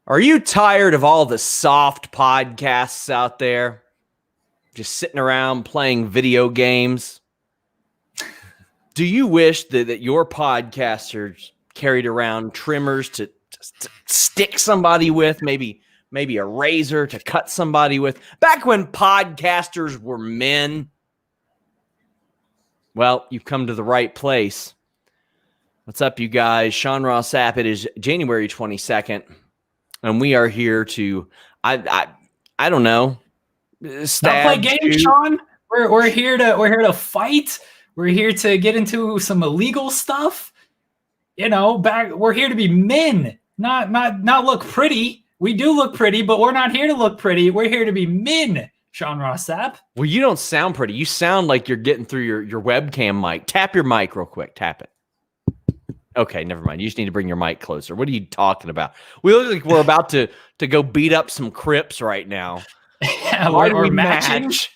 Are you tired of all the soft podcasts out there? Just sitting around playing video games? Do you wish that your podcasters carried around trimmers to stick somebody with, maybe a razor to cut somebody with? Back when podcasters were men? Well, you've come to the right place. What's up, you guys? Sean Ross Sapp. It is January 22nd. And we are here to, I don't know, not play games, Sean. We're here to fight. We're here to get into some illegal stuff. You know, we're here to be men, not look pretty. We do look pretty, but we're not here to look pretty. We're here to be men, Sean Ross Sapp. Well, you don't sound pretty. You sound like you're getting through your webcam mic. Tap your mic real quick. Tap it. Okay, never mind. You just need to bring your mic closer. What are you talking about? We look like we're about to go beat up some Crips right now. Yeah, Why do we match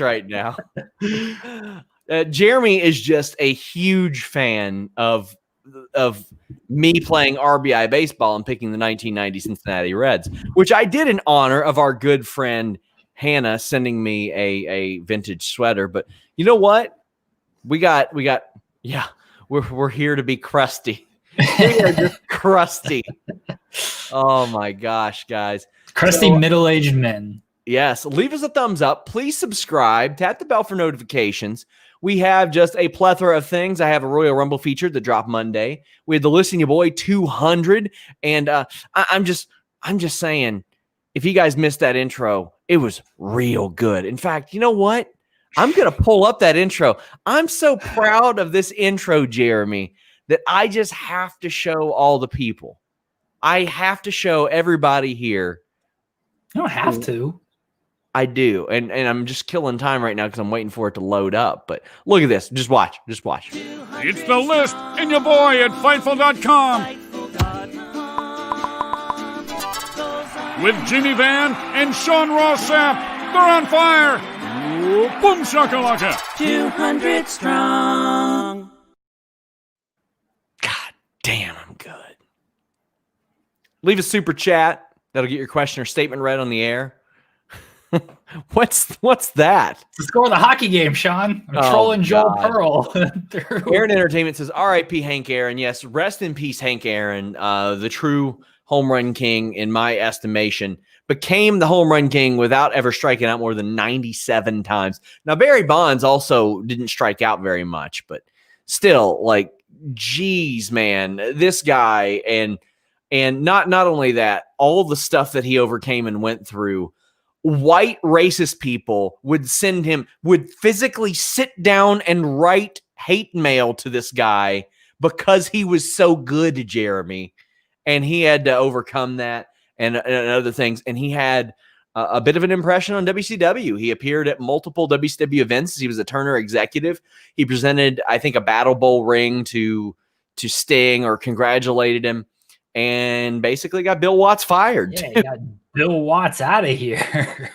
right now? Jeremy is just a huge fan of me playing RBI baseball and picking the 1990 Cincinnati Reds, which I did in honor of our good friend Hannah sending me a vintage sweater. But you know what? We got yeah. We're here to be crusty. We are just crusty. Oh my gosh, guys. Crusty middle-aged men. Yes. Leave us a thumbs up. Please subscribe. Tap the bell for notifications. We have just a plethora of things. I have a Royal Rumble feature that dropped Monday. We had the Listen Your Boy 200. And I'm just saying, if you guys missed that intro, it was real good. In fact, you know what? I'm going to pull up that intro. I'm so proud of this intro, Jeremy, that I just have to show all the people. I have to show everybody here. You don't have to. I do. And I'm just killing time right now because I'm waiting for it to load up. But look at this. Just watch. Just watch. It's the list in your boy at Fightful.com. With Jimmy Van and Sean Ross Sapp. They're on fire. Boom shakalaka. 200 strong. God damn, I'm good. Leave a super chat. That'll get your question or statement read on the air. What's that? It's the score of the hockey game, Sean. I'm trolling Joel Pearl. Aaron Entertainment says, R.I.P. Hank Aaron. Yes, rest in peace, Hank Aaron, the true home run king in my estimation. Became the home run king without ever striking out more than 97 times. Now, Barry Bonds also didn't strike out very much, but still, like, geez, man, this guy, and not only that, all the stuff that he overcame and went through, white racist people would physically sit down and write hate mail to this guy because he was so good, Jeremy, and he had to overcome that. And other things. And he had a bit of an impression on WCW. He appeared at multiple WCW events. He was a Turner executive. He presented, I think, a Battle Bowl ring to Sting or congratulated him and basically got Bill Watts fired. Yeah, he got Bill Watts out of here.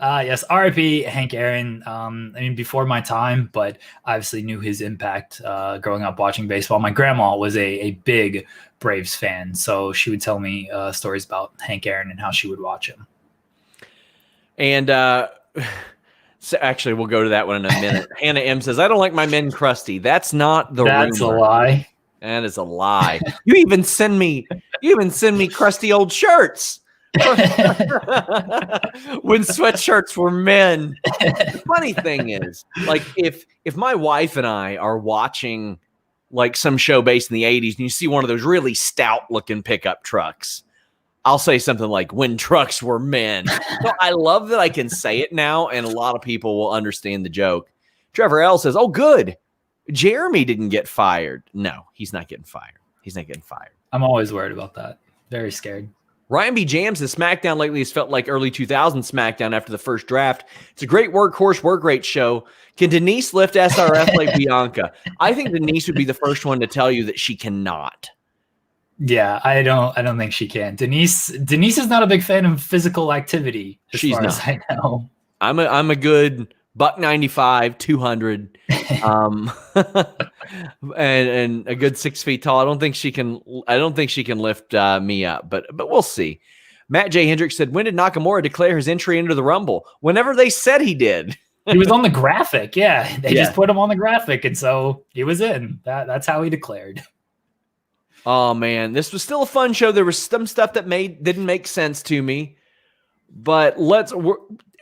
Yes, R.I.P. Hank Aaron. I mean, before my time, but obviously knew his impact growing up watching baseball. My grandma was a big Braves fan, so she would tell me stories about Hank Aaron and how she would watch him. And so actually, we'll go to that one in a minute. Hannah M says, "I don't like my men crusty." That's not the That's rumor. A lie. That is a lie. You even send me crusty old shirts. When sweatshirts were men. The funny thing is, like, if my wife and I are watching like some show based in the 80s and you see one of those really stout looking pickup trucks, I'll say something like, when trucks were men. So I love that I can say it now and a lot of people will understand the joke. Trevor L says, "Oh, good. Jeremy didn't get fired." No, he's not getting fired. He's not getting fired. I'm always worried about that. Very scared. Ryan B. Jams says, "SmackDown lately has felt like early 2000s SmackDown after the first draft. It's a great workhorse, work rate show. Can Denise lift SRF like Bianca?" I think Denise would be the first one to tell you that she cannot. Yeah, I don't think she can. Denise is not a big fan of physical activity. As She's far not. As I know. I'm a good $195, 200, and a good 6 feet tall. I don't think she can lift me up, but we'll see. Matt J. Hendricks said, when did Nakamura declare his entry into the Rumble? Whenever they said he did. He was on the graphic. Yeah. They just put him on the graphic. And so he was in. That's how he declared. Oh man, this was still a fun show. There was some stuff that didn't make sense to me, but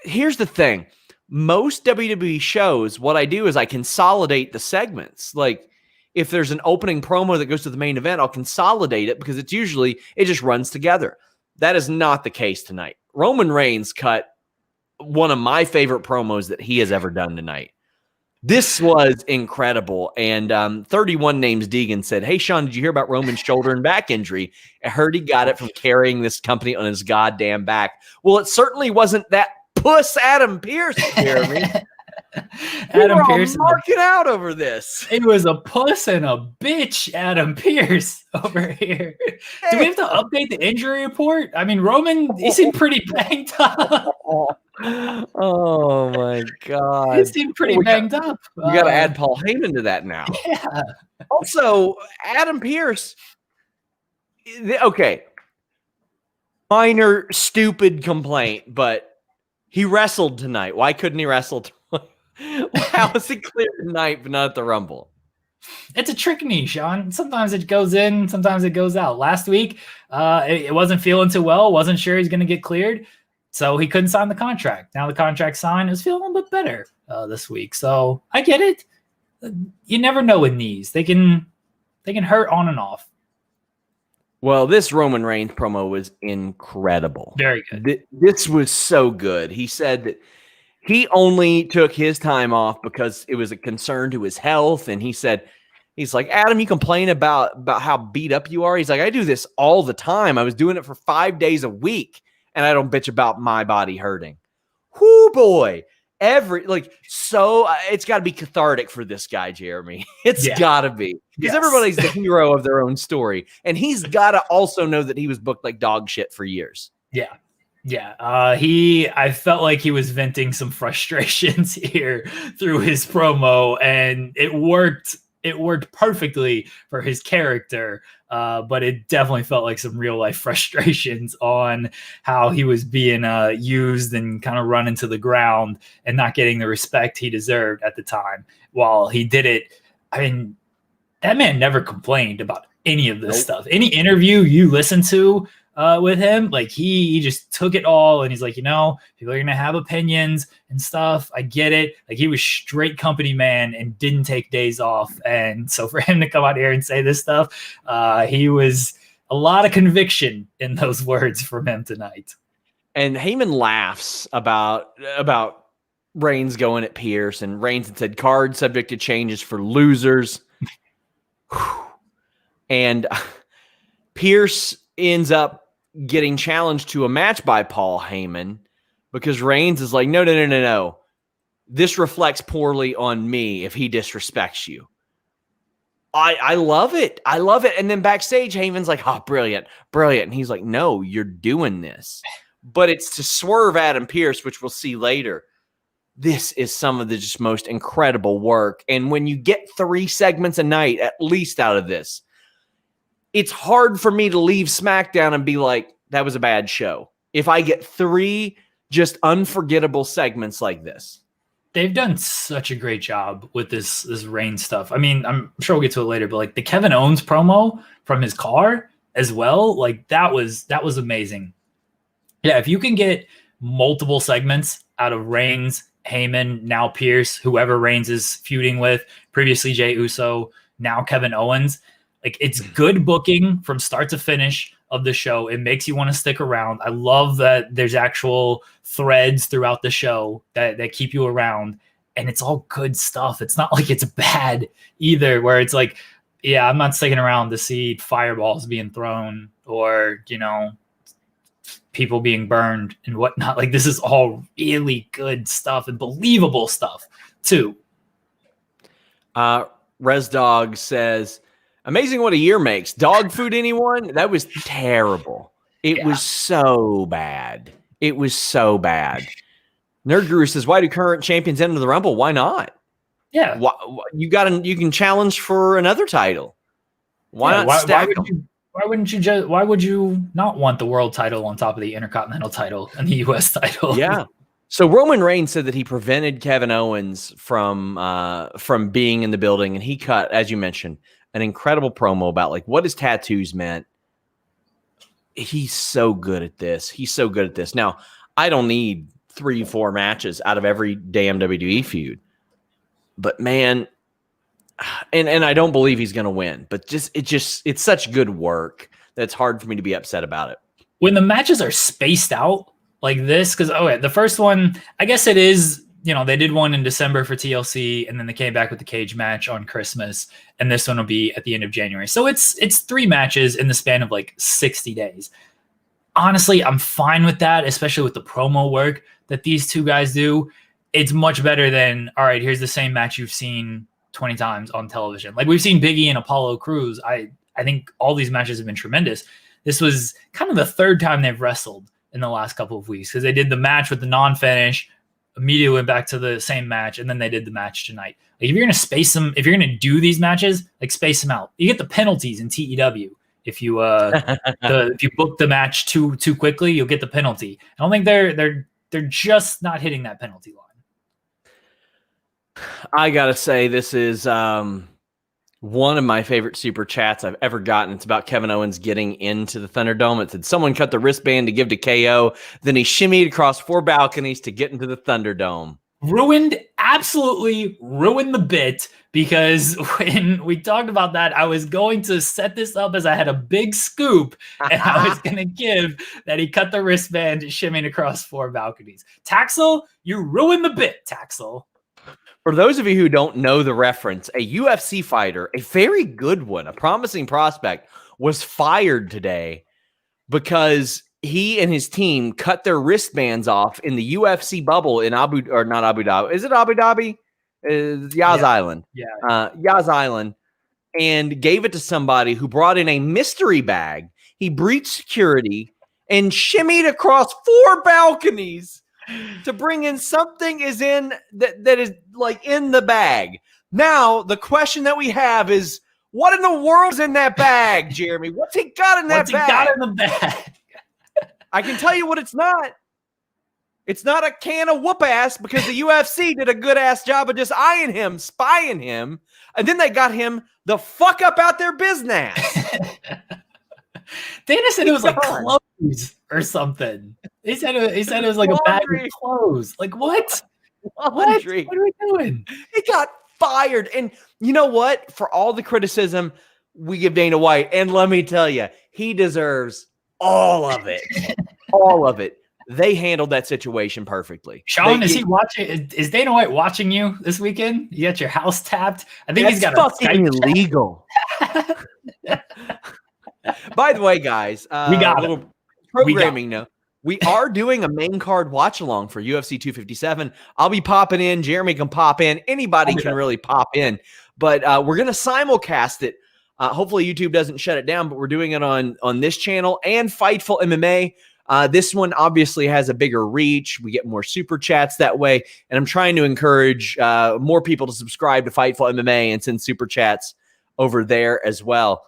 here's the thing. Most WWE shows, what I do is I consolidate the segments. Like if there's an opening promo that goes to the main event, I'll consolidate it because it just runs together. That is not the case tonight. Roman Reigns cut one of my favorite promos that he has ever done tonight. This was incredible. And 31 Names Deegan said, hey, Sean, did you hear about Roman's shoulder and back injury? I heard he got it from carrying this company on his goddamn back. Well, it certainly wasn't that puss Adam Pearce, Jeremy. Adam Pearce marking out over this. It was a puss and a bitch, Adam Pearce over here. Do we have to update the injury report? I mean, Roman, he seemed pretty banged up. Oh my God. He seemed pretty banged up. We got to add Paul Heyman to that now. Yeah. Also, Adam Pearce. Okay. Minor, stupid complaint, but he wrestled tonight. Why couldn't he wrestle tonight? How is he clear tonight, but not at the Rumble? It's a trick knee, Sean. Sometimes it goes in, sometimes it goes out. Last week, it wasn't feeling too well. Wasn't sure he's going to get cleared. So he couldn't sign the contract. Now the contract signed. Is feeling a little bit better this week. So I get it. You never know with knees. They can hurt on and off. Well, this Roman Reigns promo was incredible. Very good. This was so good. He said that he only took his time off because it was a concern to his health. And he's like, Adam, you complain about how beat up you are. He's like, I do this all the time. I was doing it for 5 days a week. And I don't bitch about my body hurting. Whoo, boy. It's got to be cathartic for this guy, Jeremy. It's got to be. Because everybody's the hero of their own story. And he's got to also know that he was booked like dog shit for years. Yeah. Yeah. I felt like he was venting some frustrations here through his promo, and it worked. It worked perfectly for his character, but it definitely felt like some real life frustrations on how he was being used and kind of run into the ground and not getting the respect he deserved at the time. While he did it, I mean, that man never complained about any of this stuff. Any interview you listen to with him, like he just took it all, and he's like, people are gonna have opinions and stuff. I get it. Like he was straight company man and didn't take days off. And so for him to come out here and say this stuff, he was a lot of conviction in those words from him tonight. And Heyman laughs about Reigns going at Pearce, and Reigns had said card subject to changes for losers. And Pearce ends up getting challenged to a match by Paul Heyman because Reigns is like, no. This reflects poorly on me if he disrespects you. I love it. I love it. And then backstage, Heyman's like, oh, brilliant. And he's like, no, you're doing this. But it's to swerve Adam Pearce, which we'll see later. This is some of the just most incredible work. And when you get 3 segments a night, at least out of this, it's hard for me to leave SmackDown and be like, that was a bad show. If I get 3 just unforgettable segments like this. They've done such a great job with this Reigns stuff. I mean, I'm sure we'll get to it later, but like the Kevin Owens promo from his car as well, like that was amazing. Yeah, if you can get multiple segments out of Reigns, Heyman, now Pearce, whoever Reigns is feuding with, previously Jey Uso, now Kevin Owens, like it's good booking from start to finish of the show. It makes you want to stick around. I love that there's actual threads throughout the show that keep you around, and it's all good stuff. It's not like it's bad either, where it's like, yeah, I'm not sticking around to see fireballs being thrown or, people being burned and whatnot. Like this is all really good stuff and believable stuff too. Res Dog says, amazing what a year makes. Dog food, anyone? That was terrible. It was so bad. Nerd Guru says, why do current champions enter the Rumble? Why not? Yeah. You can challenge for another title. Why not stack them? Why would you not want the world title on top of the Intercontinental title and the US title? Yeah. So Roman Reigns said that he prevented Kevin Owens from being in the building, and he cut, as you mentioned, an incredible promo about like what his tattoos meant. He's so good at this. Now, I don't need 3-4 matches out of every damn WWE feud. But man, and I don't believe he's going to win, but it's such good work that it's hard for me to be upset about it. When the matches are spaced out like this, because the first one, I guess it is, they did one in December for TLC, and then they came back with the cage match on Christmas, and this one will be at the end of January. So it's 3 matches in the span of like 60 days. Honestly, I'm fine with that, especially with the promo work that these two guys do. It's much better than, all right, here's the same match you've seen 20 times on television. Like we've seen Big E and Apollo Crews. I think all these matches have been tremendous. This was kind of the 3rd time they've wrestled in the last couple of weeks, because they did the match with the non-finish, immediately went back to the same match, and then they did the match tonight. Like if you're going to space them, if you're going to do these matches, like space them out. You get the penalties in TEW. If you if you book the match too quickly, you'll get the penalty. I don't think they're just not hitting that penalty line. I gotta say, this is one of my favorite super chats I've ever gotten. It's about Kevin Owens getting into the Thunderdome. It said someone cut the wristband to give to KO, then he shimmied across 4 balconies to get into the Thunderdome. Absolutely ruined the bit, because when we talked about that, I was going to set this up as I had a big scoop, and I was going to give that he cut the wristband shimming across 4 balconies. Taxel, you ruined the bit, Taxel. For those of you who don't know the reference, a UFC fighter, a very good one, a promising prospect, was fired today because he and his team cut their wristbands off in the UFC bubble in not Abu Dhabi. Is it Abu Dhabi? Yas Island. Yeah. Yas Island. And gave it to somebody who brought in a mystery bag. He breached security and shimmied across 4 balconies to bring in something that is like in the bag. Now, the question that we have is, what in the world's in that bag, Jeremy? What's he got in that bag? What's he got in the bag? I can tell you what it's not. It's not a can of whoop ass, because the UFC did a good ass job of just eyeing him, spying him, and then they got him the fuck up out their business. Dana said it was like clothes or something. He said it was like a bag of clothes. Like what? Laundry. What are we doing? He got fired. And you know what? For all the criticism we give Dana White, and let me tell you, he deserves all of it. All of it. They handled that situation perfectly. Sean, is he watching? Is Dana White watching you this weekend? You got your house tapped? I think he's got fucking illegal. By the way, guys, we got a little programming note. We are doing a main card watch along for UFC 257. I'll be popping in. Jeremy can pop in. Anybody can really pop in. But we're going to simulcast it. Hopefully YouTube doesn't shut it down, but we're doing it on this channel and Fightful MMA. This one obviously has a bigger reach. We get more super chats that way. And I'm trying to encourage more people to subscribe to Fightful MMA and send super chats over there as well.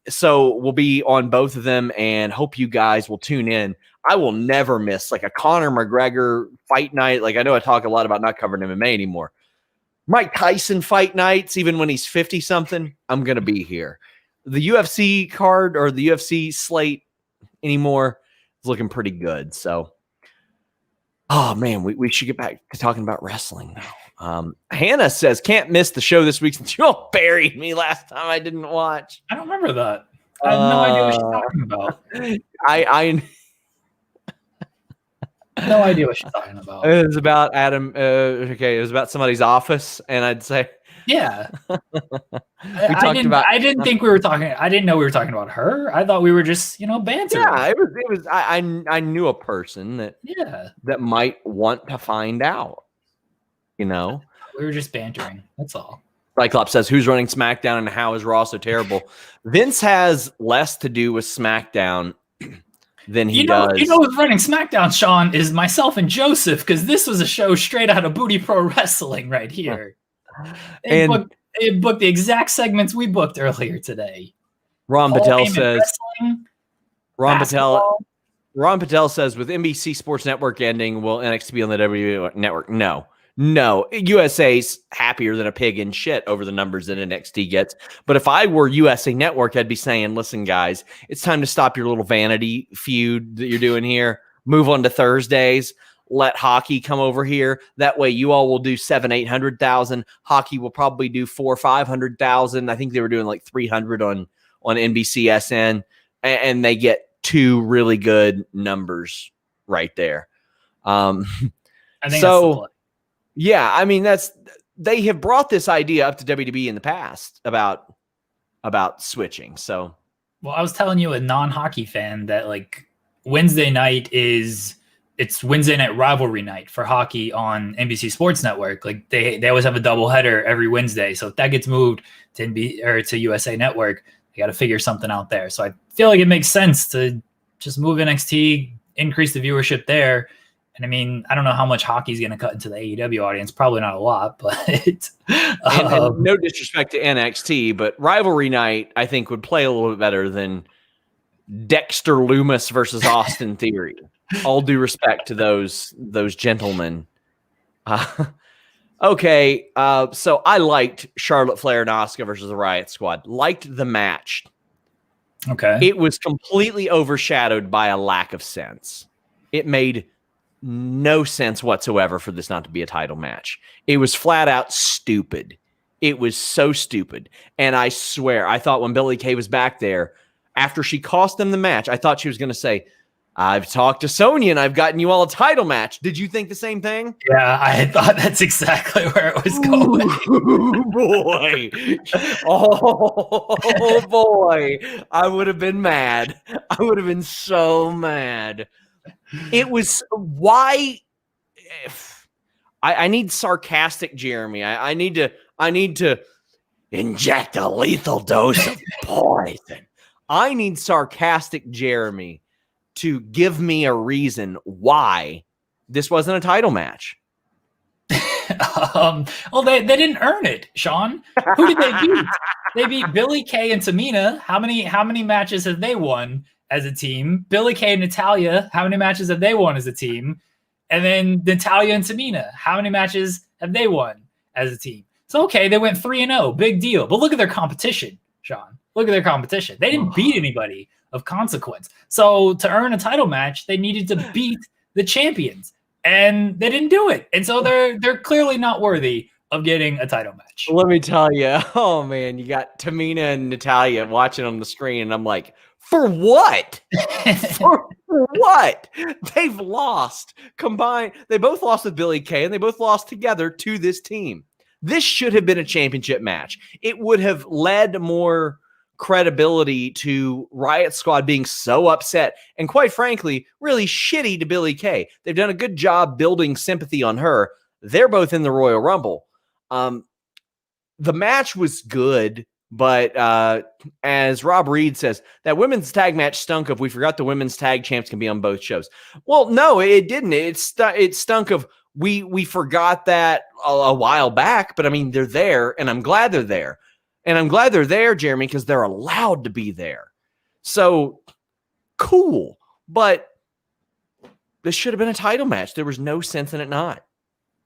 So we'll be on both of them, and hope you guys will tune in. I will never miss like a Conor McGregor fight night. Like I know I talk a lot about not covering MMA anymore. Mike Tyson fight nights, even when he's 50 something, I'm going to be here. The UFC card or the UFC slate anymore is looking pretty good. So, oh man, we should get back to talking about wrestling now. Hannah says, can't miss the show this week since you all buried me last time I didn't watch. I don't remember that. I have no idea what she's talking about. I no idea what she's talking about. It was about Adam. Okay, it was about somebody's office, and I'd say, yeah. I didn't think we were talking. I didn't know we were talking about her. I thought we were just, bantering. Yeah, it was. I knew a person that might want to find out. We were just bantering. That's all. Cyclops says, who's running SmackDown and how is Raw so terrible? Vince has less to do with SmackDown than he does. You know who's running SmackDown, Sean, is myself and Joseph, because this was a show straight out of Booty Pro Wrestling right here. They booked the exact segments we booked earlier today. Ron Patel says, Ron basketball. Patel says, with NBC Sports Network ending, will NXT be on the WWE Network? No. USA's happier than a pig in shit over the numbers that NXT gets. But if I were USA Network, I'd be saying, listen, guys, it's time to stop your little vanity feud that you're doing here. Move on to Thursdays. Let hockey come over here. That way you all will do 700,000-800,000. Hockey will probably do 400,000 or 500,000. I think they were doing like 300 on NBCSN. And they get two really good numbers right there. I think so. Yeah, I mean, they have brought this idea up to WWE in the past about switching. So, well, I was telling you, a non-hockey fan, that like Wednesday night it's Wednesday night rivalry night for hockey on NBC Sports Network. Like they always have a doubleheader every Wednesday. So if that gets moved to USA Network, they got to figure something out there. So I feel like it makes sense to just move NXT, increase the viewership there. And I mean, I don't know how much hockey is going to cut into the AEW audience. Probably not a lot, but and no disrespect to NXT, but rivalry night, I think, would play a little bit better than Dexter Lumis versus Austin Theory. All due respect to those gentlemen. Okay, so I liked Charlotte Flair and Asuka versus the Riot Squad. Liked the match. Okay. It was completely overshadowed by a lack of sense. It made no sense whatsoever for this not to be a title match. It was flat out stupid. It was so stupid. And I swear, I thought when Billie Kay was back there, after she cost them the match, I thought she was going to say, I've talked to Sonya and I've gotten you all a title match. Did you think the same thing? Yeah, I thought that's exactly where it was going. Ooh, boy. Oh, boy. I would have been mad. I would have been so mad. It was why I need sarcastic Jeremy. I need to inject a lethal dose of poison. I need sarcastic Jeremy to give me a reason why this wasn't a title match. Well, they didn't earn it, Sean. Who did they beat? They beat Billie Kay and Tamina. How many matches have they won as a team? Billie Kay and Natalya, how many matches have they won as a team? And then Natalya and Tamina, how many matches have they won as a team? So, okay, they went 3-0, big deal. But look at their competition, Sean. Look at their competition. They didn't beat anybody of consequence. So to earn a title match, they needed to beat the champions, and they didn't do it. And so they're clearly not worthy of getting a title match. Let me tell you, oh man, you got Tamina and Natalya watching on the screen, and I'm like, for what? For what? They've lost combined. They both lost with Billie Kay, and they both lost together to this team. This should have been a championship match. It would have led more credibility to Riot Squad being so upset and, quite frankly, really shitty to Billie Kay. They've done a good job building sympathy on her. They're both in the Royal Rumble. The match was good, but as Rob Reed says, that women's tag match stunk of, we forgot the women's tag champs can be on both shows. Well, no, it didn't. It stunk of, we forgot that a while back, but I mean, they're there, and I'm glad they're there. And I'm glad they're there, Jeremy, because they're allowed to be there. So, cool. But this should have been a title match. There was no sense in it not.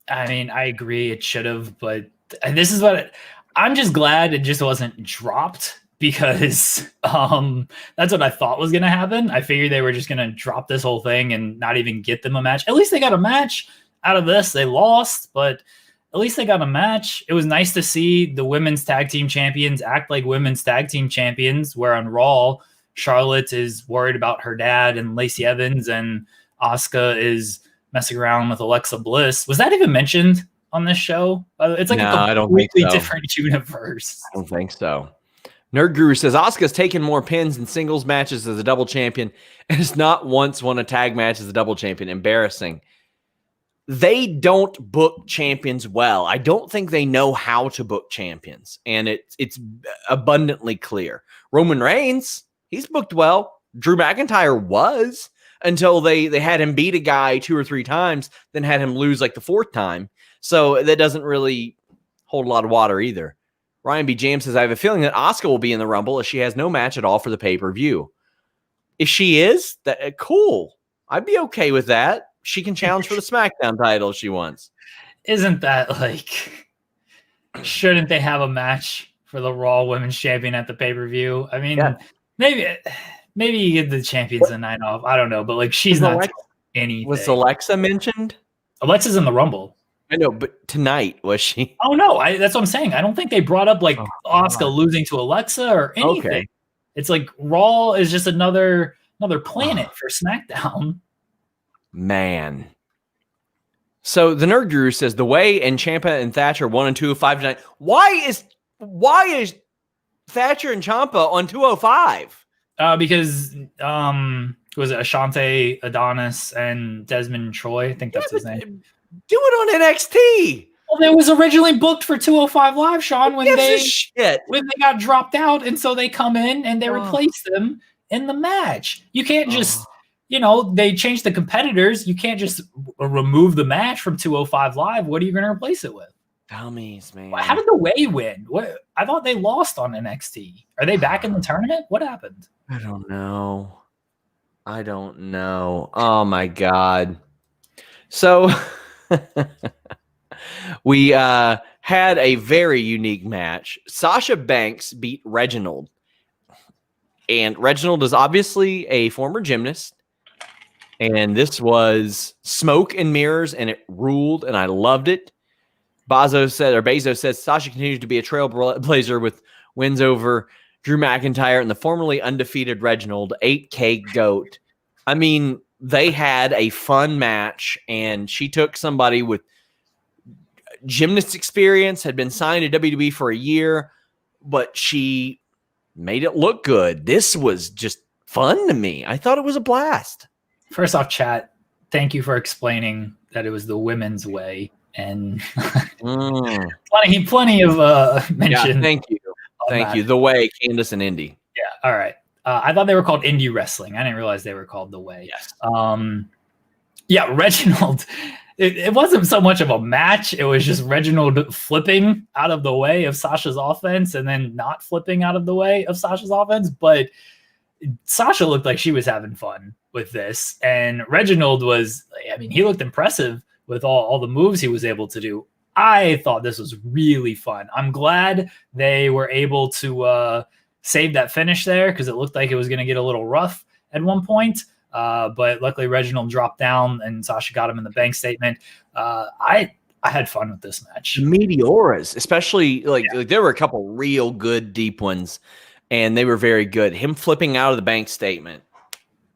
I mean, I agree it should have, but this is what I'm just glad it just wasn't dropped, because that's what I thought was going to happen. I figured they were just going to drop this whole thing and not even get them a match. At least they got a match out of this. They lost, but at least they got a match. It was nice to see the women's tag team champions act like women's tag team champions, where on Raw, Charlotte is worried about her dad and Lacey Evans, and Asuka is messing around with Alexa Bliss. Was that even mentioned on this show? It's like a completely different universe. I don't think so. Nerd Guru says Asuka's taken more pins in singles matches as a double champion and has not once won a tag match as a double champion. Embarrassing. They don't book champions well. I don't think they know how to book champions, and it's abundantly clear. Roman Reigns, he's booked well. Drew McIntyre was until they had him beat a guy 2 or 3 times, then had him lose like the 4th time. So that doesn't really hold a lot of water either. Ryan B. James says, I have a feeling that Asuka will be in the Rumble as she has no match at all for the pay-per-view. If she is, that cool. I'd be okay with that. She can challenge for the SmackDown title if she wants. Isn't that like, shouldn't they have a match for the Raw Women's Champion at the pay-per-view? I mean, maybe you give the champions a night off. I don't know, but like she's not doing anything. Was Alexa mentioned? Alexa's in the Rumble. I know, but tonight was she? Oh no, that's what I'm saying. I don't think they brought up like Asuka losing to Alexa or anything. Okay. It's like Raw is just another planet for SmackDown. Man. So the Nerd Guru says the Way and Ciampa and Thatcher 1 and 2, 5 to 9. Why is Thatcher and Ciampa on 205? Because was it Ashante, Adonis, and Desmond Troy? I think that's his name. Do it on NXT. Well, it was originally booked for 205 Live, Sean, when they got dropped out, and so they come in and they replace them in the match. You can't just, they changed the competitors. You can't just remove the match from 205 Live. What are you going to replace it with? Dummies, man. How did the Way win? I thought they lost on NXT. Are they back in the tournament? What happened? I don't know. Oh my God. So we had a very unique match. Sasha Banks beat Reginald. And Reginald is obviously a former gymnast. And this was smoke and mirrors, and it ruled, and I loved it. Bezos says Sasha continues to be a trailblazer with wins over Drew McIntyre and the formerly undefeated Reginald, 8K GOAT. I mean, they had a fun match, and she took somebody with gymnast experience, had been signed to WWE for a year, but she made it look good. This was just fun to me. I thought it was a blast. First off, chat, thank you for explaining that it was the women's way. And plenty of mention. Yeah, thank you. The Way, Candice and Indy. Yeah, all right. I thought they were called indie wrestling. I didn't realize they were called The Way. Yes. Reginald. It wasn't so much of a match. It was just Reginald flipping out of the way of Sasha's offense and then not flipping out of the way of Sasha's offense. But Sasha looked like she was having fun with this. And Reginald he looked impressive with all the moves he was able to do. I thought this was really fun. I'm glad they were able to save that finish there because it looked like it was going to get a little rough at one point. But luckily Reginald dropped down and Sasha got him in the bank statement. I had fun with this match. The Meteoras, especially like there were a couple real good deep ones, and they were very good. Him flipping out of the bank statement.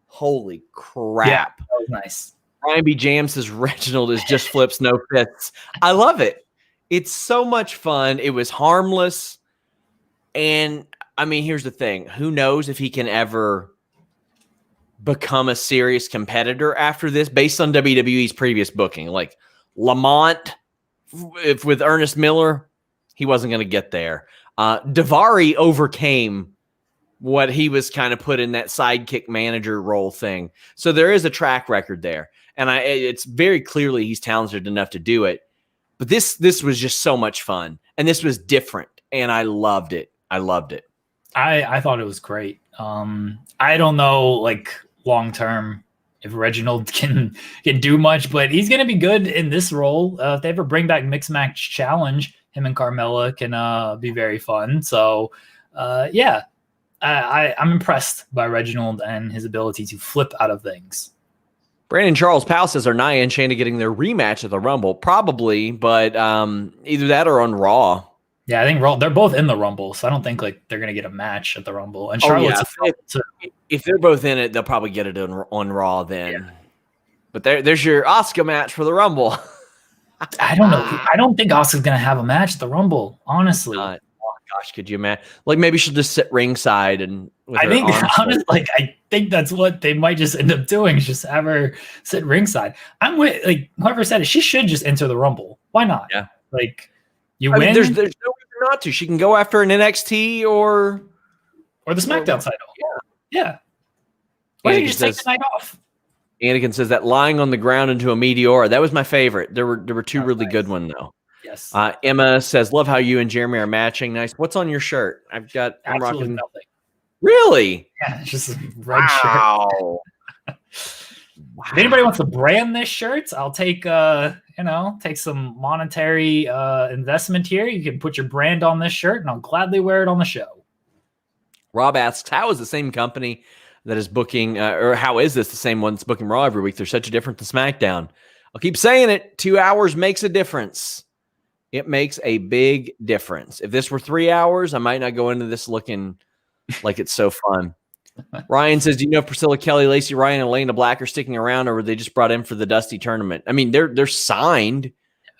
Holy crap. Yeah, that was nice. Ryan B. James says Reginald is just flips, no fits. I love it. It's so much fun. It was harmless. And I mean, here's the thing. Who knows if he can ever become a serious competitor after this based on WWE's previous booking. Like Lamont, if with Ernest Miller, he wasn't going to get there. Daivari overcame what he was kind of put in that sidekick manager role thing. So there is a track record there. And it's very clearly he's talented enough to do it. But this was just so much fun. And this was different. And I loved it. I thought it was great. I don't know, like, long term if Reginald can do much, but he's going to be good in this role. If they ever bring back Mixed Match Challenge, him and Carmella can be very fun. So, I'm impressed by Reginald and his ability to flip out of things. Brandon Charles Powell says, are Nia and Shayna getting their rematch at the Rumble? Probably, but either that or on Raw. Yeah, I think they're both in the Rumble, so I don't think like they're gonna get a match at the Rumble. And Charlotte's if they're both in it, they'll probably get it on Raw then. Yeah. But there's your Asuka match for the Rumble. I don't know. I don't think Asuka's gonna have a match at the Rumble, honestly. Oh gosh, could you imagine? Like maybe she'll just sit ringside and. I think that's what they might just end up doing. Is just have her sit ringside. I'm with whoever said it. She should just enter the Rumble. Why not? Yeah. You win. Mean, there's no reason not to. She can go after an NXT or the SmackDown title. Yeah. Why don't you just take the night off? Anakin says that lying on the ground into a meteor. That was my favorite. There were two really good ones though. Yes. Emma says, love how you and Jeremy are matching. Nice. What's on your shirt? I'm rocking. Nothing. Really? Yeah, it's just a red shirt. Wow. If anybody wants to brand this shirt, I'll take take some monetary investment here. You can put your brand on this shirt, and I'll gladly wear it on the show. Rob asks, how is the same company that is booking, or how is this the same one that's booking Raw every week? There's such a difference to SmackDown. I'll keep saying it. 2 hours makes a difference. It makes a big difference. If this were 3 hours, I might not go into this looking like it's so fun. Ryan says, do you know if Priscilla, Kelly, Lacey, Ryan, and Elena Black are sticking around, or were they just brought in for the Dusty tournament? I mean, they're signed,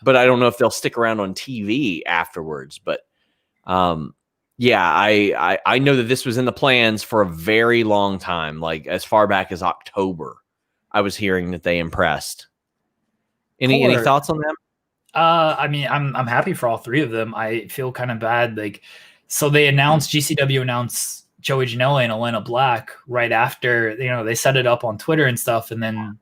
but I don't know if they'll stick around on TV afterwards. But yeah, I know that this was in the plans for a very long time, like as far back as October. I was hearing that they impressed. Any thoughts on them? I mean, I'm happy for all three of them. I feel kind of bad. So they announced, GCW announced Joey Janela and Elena Black right after, they set it up on Twitter and stuff. And then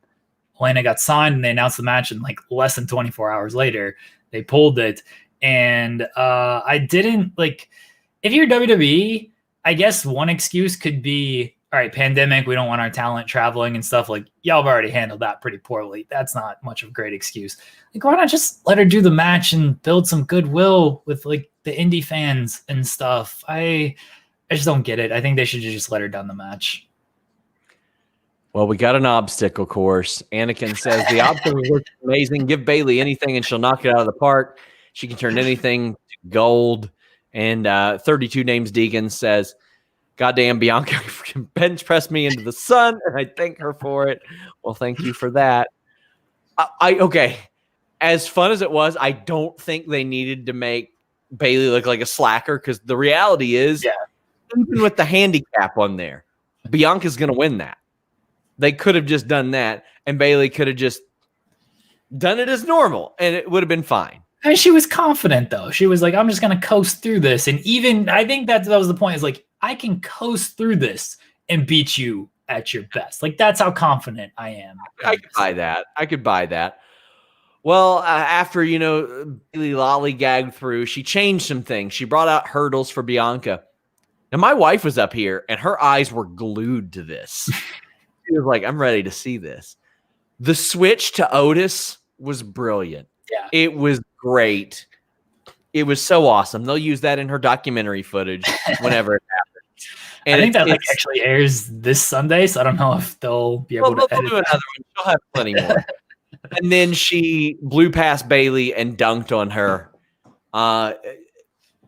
Elena got signed and they announced the match. And less than 24 hours later, they pulled it. And I didn't if you're WWE, I guess one excuse could be, all right, pandemic, we don't want our talent traveling and stuff. Y'all have already handled that pretty poorly. That's not much of a great excuse. Why not just let her do the match and build some goodwill with the indie fans and stuff? I just don't get it. I think they should just let her done the match. Well, we got an obstacle course. Anakin says the obstacle looks amazing. Give Bailey anything and she'll knock it out of the park. She can turn anything to gold. And 32 Names Deegan says, goddamn, Bianca can bench press me into the sun, and I thank her for it. Well, thank you for that. Okay. As fun as it was, I don't think they needed to make Bailey look like a slacker, because the reality is, even with the handicap on there, Bianca's going to win that. They could have just done that, and Bailey could have just done it as normal, and it would have been fine. And she was confident, though. She was like, I'm just going to coast through this. And even, I think that was the point, is I can coast through this and beat you at your best. That's how confident I am. I could buy that. Well, after, Bailey lollygagged through, she changed some things. She brought out hurdles for Bianca. Now, my wife was up here, and her eyes were glued to this. She was like, I'm ready to see this. The switch to Otis was brilliant. Yeah. It was great. It was so awesome. They'll use that in her documentary footage whenever it happens. And I think that actually airs this Sunday, so I don't know if they'll be able to edit do another one. She'll have plenty more. And then she blew past Bailey and dunked on her.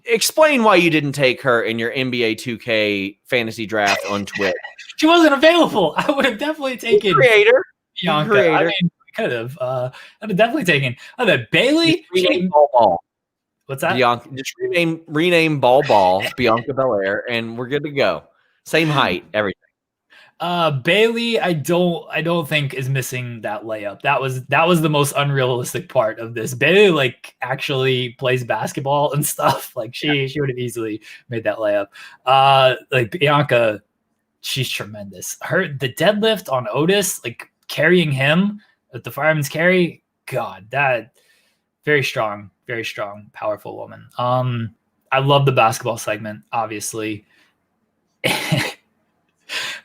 Explain why you didn't take her in your NBA 2K fantasy draft on Twitch. She wasn't available. I would have definitely taken Creator. Bianca. I mean, could have. I'd have definitely taken. Bailey. Ball. What's that? Bianca, just rename Ball Bianca Belair, and we're good to go. Same height, everything. Bailey, I don't think is missing that layup. That was the most unrealistic part of this. Bailey actually plays basketball and stuff. She would have easily made that layup. Bianca, she's tremendous. The deadlift on Otis, carrying him at the fireman's carry, God, that very strong, powerful woman. I love the basketball segment, obviously.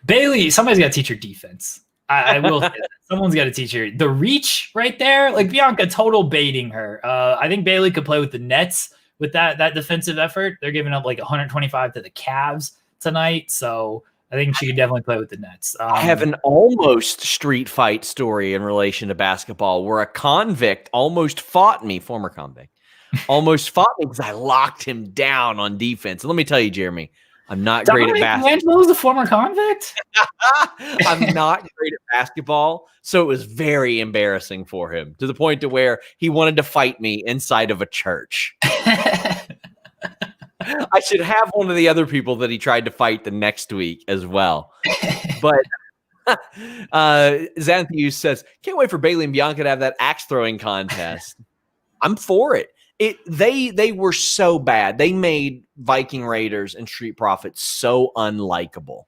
Bailey, somebody's got to teach her defense. I will say that. Someone's got to teach her the reach right there. Bianca total baiting her. I think Bailey could play with the Nets with that defensive effort. They're giving up 125 to the Cavs tonight, so I think she could definitely play with the Nets. I have an almost street fight story in relation to basketball where a convict almost fought me, former convict, almost fought me because I locked him down on defense. And let me tell you, Jeremy, I'm not great at basketball. Angelo's a former convict? I'm not great at basketball, so it was very embarrassing for him, to the point to where he wanted to fight me inside of a church. I should have one of the other people that he tried to fight the next week as well. But Xanthius says, can't wait for Bailey and Bianca to have that axe throwing contest. I'm for it. They were so bad. They made Viking Raiders and Street Profits so unlikable.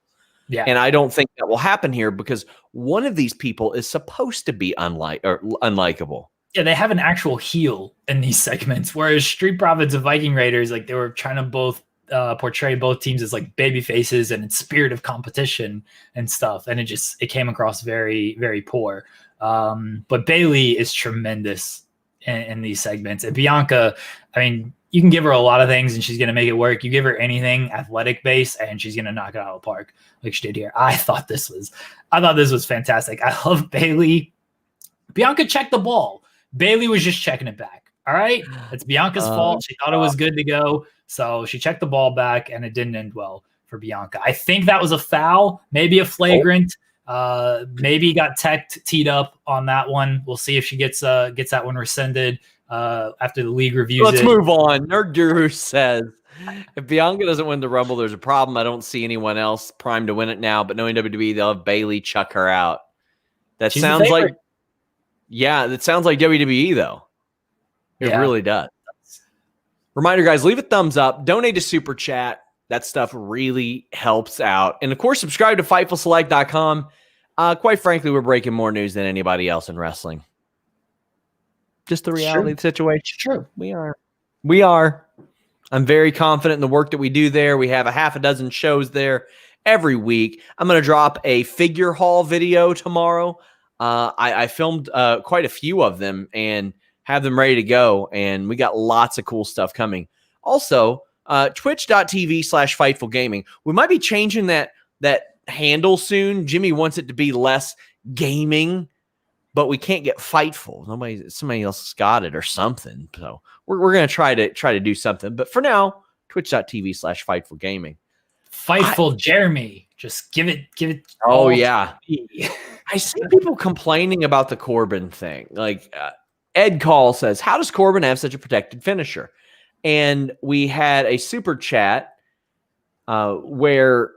Yeah. And I don't think that will happen here because one of these people is supposed to be unlikable. Yeah, they have an actual heel in these segments, whereas Street Profits and Viking Raiders, like they were trying to both portray both teams as like baby faces and spirit of competition and stuff. And it came across very, very poor. But Bayley is tremendous in these segments. And Bianca, I mean, you can give her a lot of things and she's going to make it work. You give her anything athletic base and she's going to knock it out of the park like she did here. I thought this was fantastic. I love Bayley. Bianca checked the ball. Bayley was just checking it back. All right. It's Bianca's fault. She thought it was good to go. So she checked the ball back and it didn't end well for Bianca. I think that was a foul, maybe a flagrant. Maybe got teed up on that one. We'll see if she gets that one rescinded after the league reviews. Let's move on. Nerd Guru says, if Bianca doesn't win the Rumble, there's a problem. I don't see anyone else primed to win it now, but knowing WWE, they'll have Bayley chuck her out. That sounds like, that sounds like WWE though. It really does. Reminder, guys, leave a thumbs up, donate to Super Chat. That stuff really helps out. And of course, subscribe to FightfulSelect.com. Quite frankly, we're breaking more news than anybody else in wrestling. Just the reality of the situation. Sure. We are. I'm very confident in the work that we do there. We have a half a dozen shows there every week. I'm going to drop a figure haul video tomorrow. I filmed quite a few of them and have them ready to go. And we got lots of cool stuff coming. Also, twitch.tv/Fightful Gaming. We might be changing that handle soon. Jimmy wants it to be less gaming, but we can't get Fightful. Somebody else got it or something. So we're going to try to do something. But for now, twitch.tv/Fightful Gaming. Fightful Jeremy. Just give it. Oh, yeah. I see people complaining about the Corbin thing. Like Ed Call says, how does Corbin have such a protected finisher? And we had a super chat where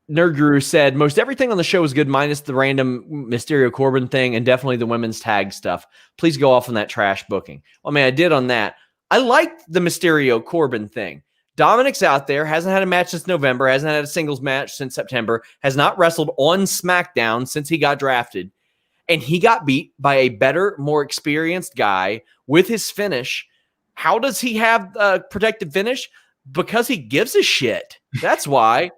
Nerd Guru said, most everything on the show is good, minus the random Mysterio Corbin thing and definitely the women's tag stuff. Please go off on that trash booking. Well, I mean, I did on that. I liked the Mysterio Corbin thing. Dominic's out there, hasn't had a match since November, hasn't had a singles match since September, has not wrestled on SmackDown since he got drafted. And he got beat by a better, more experienced guy with his finish. How does he have a protected finish? Because he gives a shit. That's why.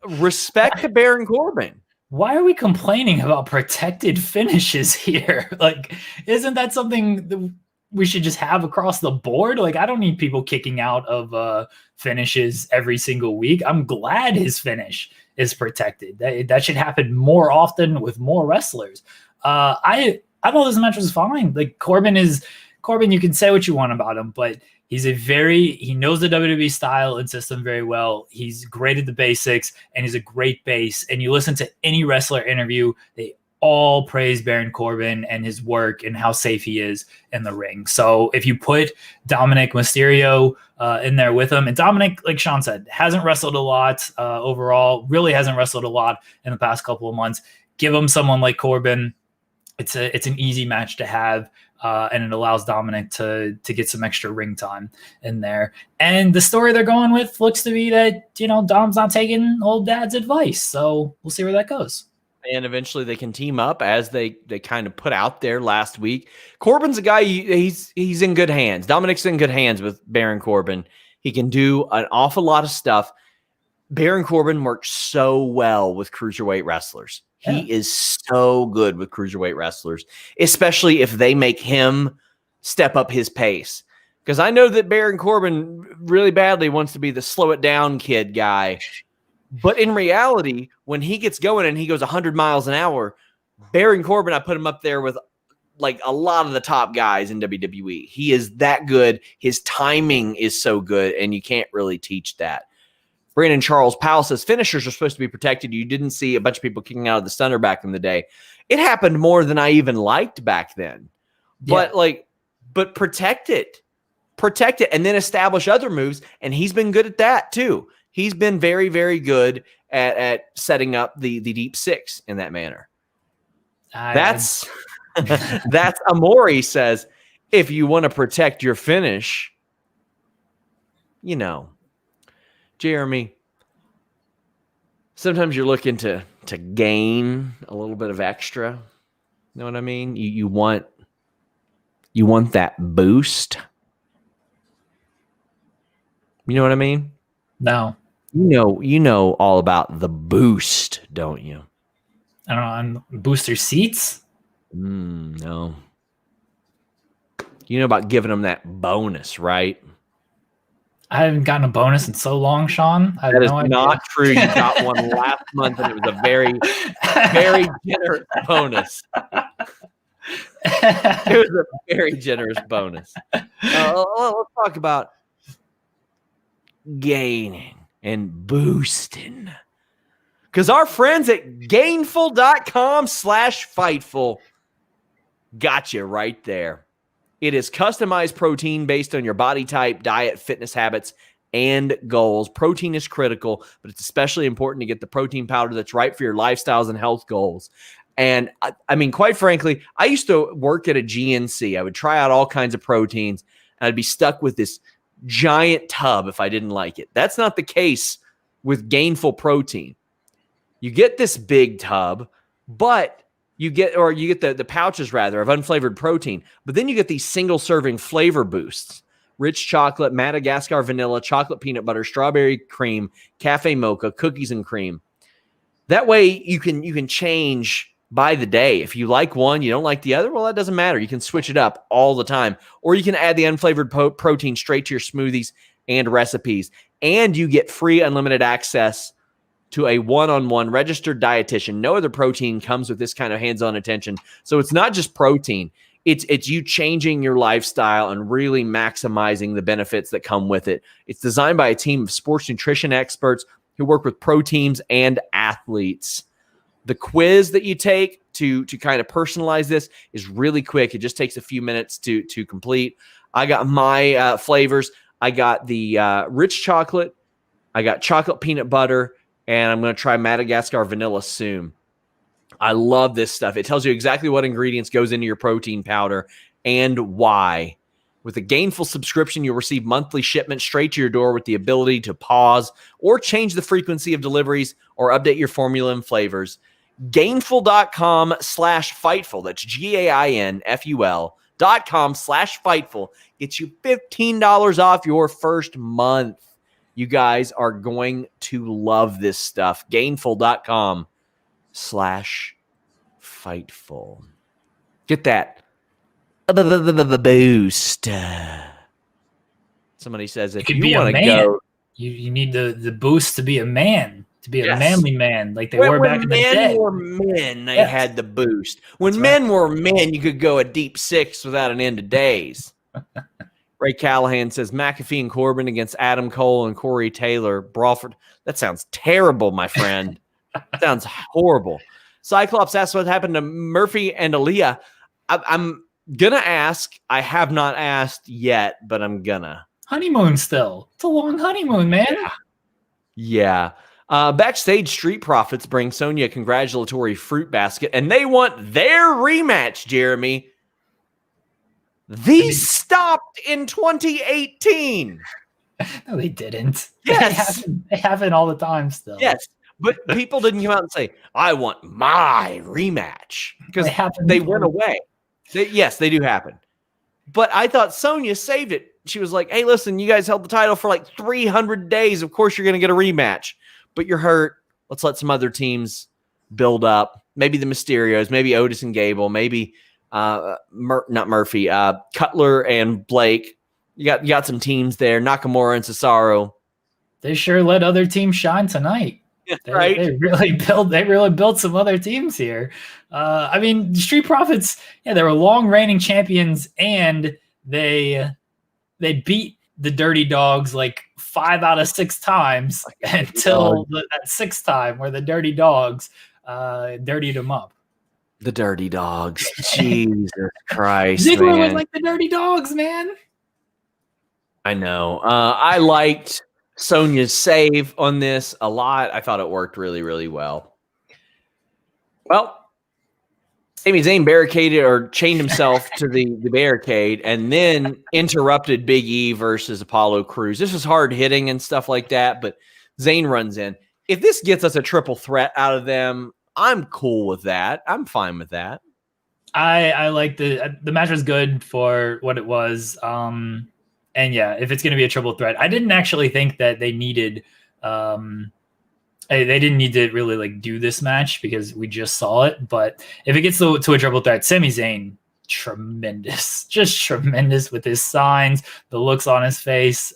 Respect to Baron Corbin. Why are we complaining about protected finishes here? Like, isn't that something that we should just have across the board? Like, I don't need people kicking out of finishes every single week. I'm glad his finish is protected. That should happen more often with more wrestlers. I thought this match was fine. Like, Corbin, you can say what you want about him, but he knows the WWE style and system very well. He's great at the basics, and he's a great base. And you listen to any wrestler interview, they all praise Baron Corbin and his work and how safe he is in the ring. So if you put Dominic Mysterio in there with him, and Dominic, like Sean said, hasn't wrestled a lot overall, really hasn't wrestled a lot in the past couple of months. Give him someone like Corbin. It's an easy match to have. And it allows Dominic to get some extra ring time in there. And the story they're going with looks to be that, Dom's not taking old dad's advice. So we'll see where that goes. And eventually they can team up as they kind of put out there last week. Corbin's a guy, he's in good hands. Dominic's in good hands with Baron Corbin. He can do an awful lot of stuff. Baron Corbin works so well with cruiserweight wrestlers. Yeah. He is so good with cruiserweight wrestlers, especially if they make him step up his pace. Because I know that Baron Corbin really badly wants to be the slow it down kid guy. But in reality, when he gets going and he goes 100 miles an hour, Baron Corbin, I put him up there with like a lot of the top guys in WWE. He is that good. His timing is so good, and you can't really teach that. Brandon Charles Powell says finishers are supposed to be protected. You didn't see a bunch of people kicking out of the stunner back in the day. It happened more than I even liked back then. But but protect it, and then establish other moves. And he's been good at that too. He's been very, very good at setting up the deep six in that manner. That's Amori says, if you want to protect your finish, Jeremy, sometimes you're looking to gain a little bit of extra. You know what I mean? You want that boost. You know what I mean? No. You know all about the boost, don't you? I don't know, on booster seats? No. You know about giving them that bonus, right? I haven't gotten a bonus in so long, Sean. I That is no idea. not true. You got one last month, and it was a very, very generous bonus. It was a very generous bonus. Let's talk about gaining and boosting. Because our friends at Gainful.com/Fightful got you right there. It is customized protein based on your body type, diet, fitness habits, and goals. Protein is critical, but it's especially important to get the protein powder that's right for your lifestyles and health goals. And I mean, quite frankly, I used to work at a GNC. I would try out all kinds of proteins, and I'd be stuck with this giant tub if I didn't like it. That's not the case with Gainful protein. You get this big tub, but you get the pouches rather of unflavored protein, but then you get these single serving flavor boosts: rich chocolate, Madagascar vanilla, chocolate peanut butter, strawberry cream, cafe mocha, cookies and cream. That way you can change by the day. If you like one, you don't like the other, well, that doesn't matter. You can switch it up all the time, or you can add the unflavored protein straight to your smoothies and recipes, and you get free unlimited access to a one-on-one registered dietitian. No other protein comes with this kind of hands-on attention. So it's not just protein. It's you changing your lifestyle and really maximizing the benefits that come with it. It's designed by a team of sports nutrition experts who work with pro teams and athletes. The quiz that you take to kind of personalize this is really quick. It just takes a few minutes to complete. I got my flavors. I got the rich chocolate. I got chocolate peanut butter. And I'm going to try Madagascar vanilla soon. I love this stuff. It tells you exactly what ingredients goes into your protein powder and why. With a Gainful subscription, you'll receive monthly shipments straight to your door with the ability to pause or change the frequency of deliveries or update your formula and flavors. Gainful.com/Fightful. That's GAINFUL.com/Fightful. Gets you $15 off your first month. You guys are going to love this stuff. Gainful.com/Fightful. Get that boost. Somebody says if you want to go, you need the boost to be a man, to be a manly man, like they were back in the day. When men were men, they had the boost. When men were men, you could go a deep six without an end of days. Ray Callahan says McAfee and Corbin against Adam Cole and Corey Taylor. Brawford. That sounds terrible, my friend. Sounds horrible. Cyclops asks what happened to Murphy and Aaliyah. I'm going to ask. I have not asked yet, but I'm going to. Honeymoon still. It's a long honeymoon, man. Yeah. Backstage, Street Profits bring Sonya a congratulatory fruit basket, and they want their rematch, Jeremy. These stopped in 2018. No, they didn't. Yes. They happen all the time still. Yes. But people didn't come out and say, I want my rematch. Because they went away. Yes, they do happen. But I thought Sonya saved it. She was like, hey, listen, you guys held the title for like 300 days. Of course you're going to get a rematch. But you're hurt. Let's let some other teams build up. Maybe the Mysterios. Maybe Otis and Gable. Maybe not Murphy. Cutler and Blake. You got some teams there. Nakamura and Cesaro. They sure let other teams shine tonight. Right. They really built some other teams here. I mean, Street Profits, they were long reigning champions, and they beat the Dirty Dogs like 5 out of 6 times until that 6th time where the Dirty Dogs dirtied them up. The Dirty Dogs. Jesus Christ. Ziggler was like the Dirty Dogs, man. I know. I liked Sonya's save on this a lot. I thought it worked really, really well. Well, Sami Zayn barricaded or chained himself to the barricade and then interrupted Big E versus Apollo Crews. This was hard hitting and stuff like that, but Zayn runs in. if this gets us a triple threat out of them, I'm cool with that. I'm fine with that. I like the match was good for what it was. And yeah, if it's going to be a triple threat, I didn't actually think that they needed, they didn't need to really like do this match because we just saw it. But if it gets to a triple threat, Sami Zayn, tremendous, just tremendous with his signs, the looks on his face,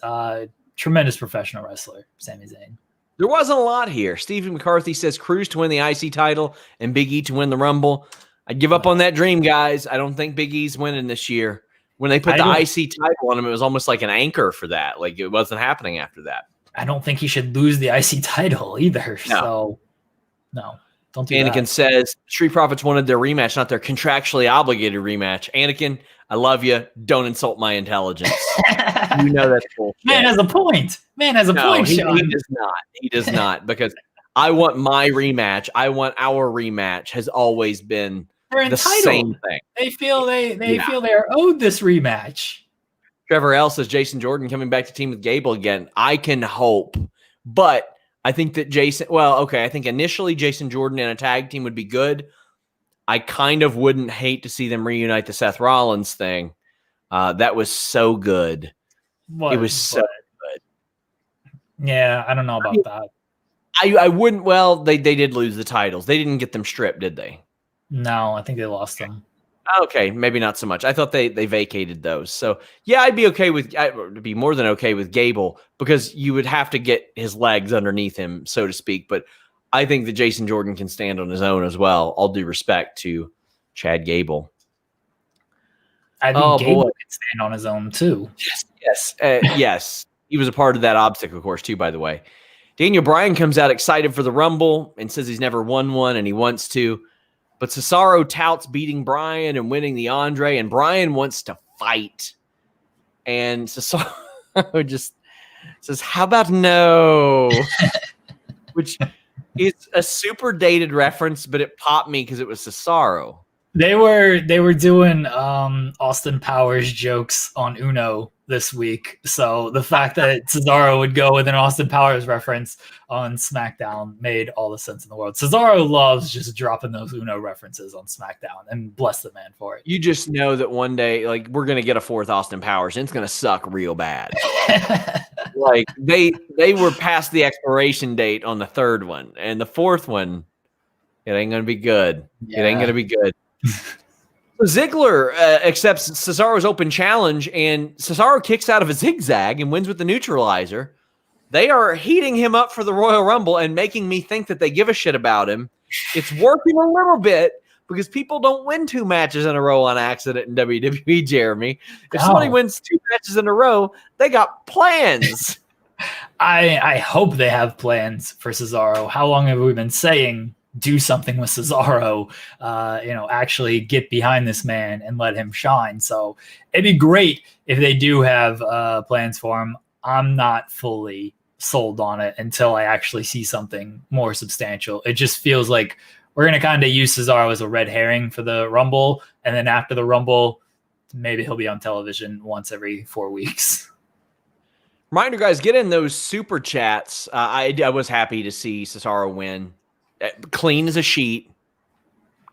tremendous professional wrestler, Sami Zayn. There wasn't a lot here. Stephen McCarthy says Cruz to win the IC title and Big E to win the Rumble. I'd give up on that dream, guys. I don't think Big E's winning this year. When they put the IC title on him, it was almost like an anchor for that. Like it wasn't happening after that. I don't think he should lose the IC title either. No. So, no, don't do Anakin that. says Street Profits wanted their rematch, not their contractually obligated rematch. Anakin, I love you. Don't insult my intelligence. You know that's bullshit. Man has a point. Man has a point, Sean. He does not. He does not because I want my rematch. I want our rematch has always been the same thing. They feel they feel they are owed this rematch. Trevor L says Jason Jordan coming back to team with Gable again. I can hope, but I think that I think initially Jason Jordan in a tag team would be good. I kind of wouldn't hate to see them reunite the Seth Rollins thing. That was so good. It was so good. Yeah, I don't know about that. I wouldn't. Well, they did lose the titles. They didn't get them stripped, did they? No, I think they lost them. Okay, maybe not so much. I thought they vacated those. So yeah, I'd be more than okay with Gable because you would have to get his legs underneath him, so to speak. But I think that Jason Jordan can stand on his own as well. All due respect to Chad Gable. I think Gable can stand on his own too. Yes. Yes. He was a part of that obstacle course too, by the way. Daniel Bryan comes out excited for the Rumble and says he's never won one and he wants to. But Cesaro touts beating Bryan and winning the Andre, and Bryan wants to fight. And Cesaro just says, how about no? Which is a super dated reference, but it popped me because it was Cesaro. They were doing Austin Powers jokes on Uno this week. So the fact that Cesaro would go with an Austin Powers reference on SmackDown made all the sense in the world. Cesaro loves just dropping those Uno references on SmackDown, and bless the man for it. You just know that one day, like, we're going to get a fourth Austin Powers, and it's going to suck real bad. Like, they were past the expiration date on the third one, and the fourth one, it ain't going to be good. Yeah. It ain't going to be good. Ziggler accepts Cesaro's open challenge, and Cesaro kicks out of a zigzag and wins with the neutralizer. They are heating him up for the Royal Rumble and making me think that they give a shit about him. It's working a little bit because people don't win 2 matches in a row on accident in WWE, Jeremy. If somebody wins 2 matches in a row, they got plans. I hope they have plans for Cesaro. How long have we been saying do something with Cesaro, actually get behind this man and let him shine? So it'd be great if they do have plans for him. I'm not fully sold on it until I actually see something more substantial. It just feels like we're going to kind of use Cesaro as a red herring for the Rumble. And then after the Rumble, maybe he'll be on television once every 4 weeks. Reminder, guys, get in those super chats. I was happy to see Cesaro win. Clean as a sheet.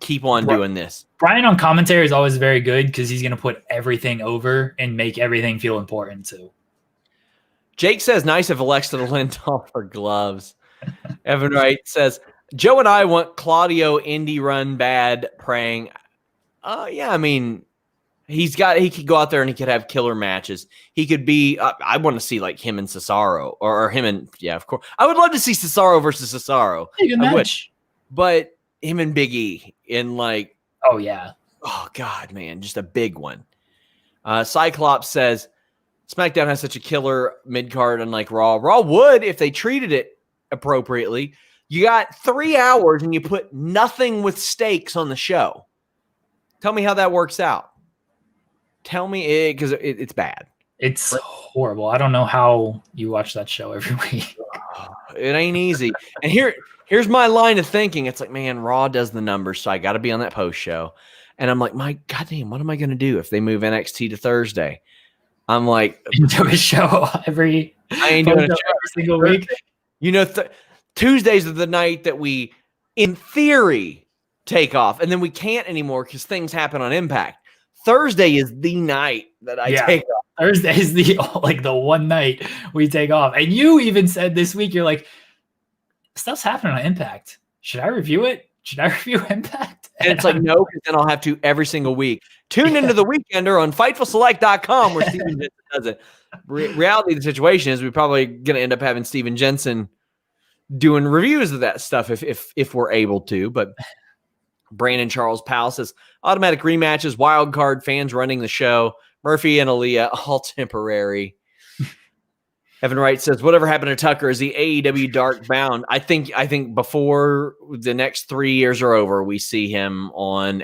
Keep on doing this. Brian on commentary is always very good because he's going to put everything over and make everything feel important too. Jake says, nice if Alexa to lend off her gloves. Evan Wright says, Joe and I want Claudio Indy run bad praying. Yeah, I mean, he could go out there and he could have killer matches. He could be, I want to see like him and Cesaro or him and, yeah, of course. I would love to see Cesaro versus Cesaro. I would. But him and Big E in like, oh yeah. Oh God, man, just a big one. Cyclops says, SmackDown has such a killer mid-card unlike Raw. Raw would if they treated it appropriately. You got 3 hours and you put nothing with stakes on the show. Tell me how that works out. Tell me because it's bad. It's horrible. I don't know how you watch that show every week. It ain't easy. And here's my line of thinking. It's like, man, Raw does the numbers, so I got to be on that post show. And I'm like, my goddamn, what am I going to do if they move NXT to Thursday? I'm like, do a show I ain't doing a show every single week. You know, Tuesdays are the night that we, in theory, take off, and then we can't anymore because things happen on Impact. Thursday is the night that I take off. Thursday is the one night we take off. And you even said this week, you're like, stuff's happening on Impact. Should I review it? Should I review Impact? And it's like, no, because then I'll have to every single week. Tune into The Weekender on FightfulSelect.com where Steven Jensen does it. Reality of the situation is we're probably going to end up having Steven Jensen doing reviews of that stuff if we're able to. But Brandon Charles Powell says, automatic rematches, wild card, fans running the show. Murphy and Aaliyah, all temporary. Evan Wright says, whatever happened to Tucker? Is he AEW Dark bound? I think before the next 3 years are over, we see him on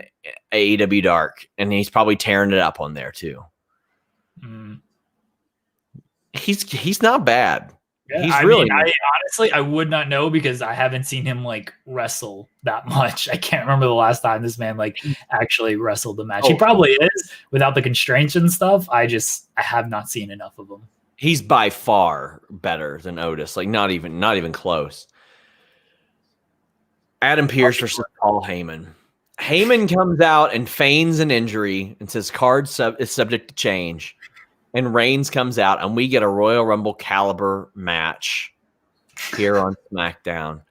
AEW Dark, and he's probably tearing it up on there too. Mm. He's not bad. Yeah, honestly, I would not know because I haven't seen him wrestle that much. I can't remember the last time this man actually wrestled the match. He probably is without the constraints and stuff. I have not seen enough of him. He's by far better than Otis. Not even close. Adam Pearce versus Paul Heyman. Heyman comes out and feigns an injury and says card is subject to change. And Reigns comes out, and we get a Royal Rumble caliber match here on SmackDown.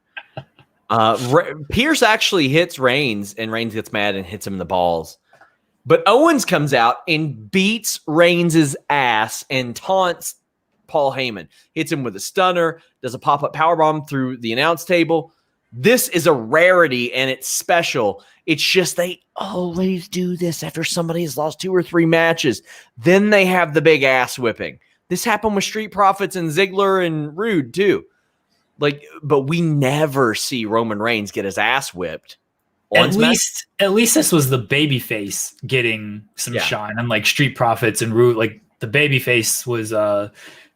Pearce actually hits Reigns, and Reigns gets mad and hits him in the balls. But Owens comes out and beats Reigns' ass and taunts Paul Heyman. Hits him with a stunner, does a pop-up powerbomb through the announce table. This is a rarity, and it's special. It's just they always do this after somebody has lost 2 or 3 matches. Then they have the big ass whipping. This happened with Street Profits and Ziggler and Rude too. But we never see Roman Reigns get his ass whipped. At least this was the babyface getting some shine, unlike Street Profits and Rude. The babyface was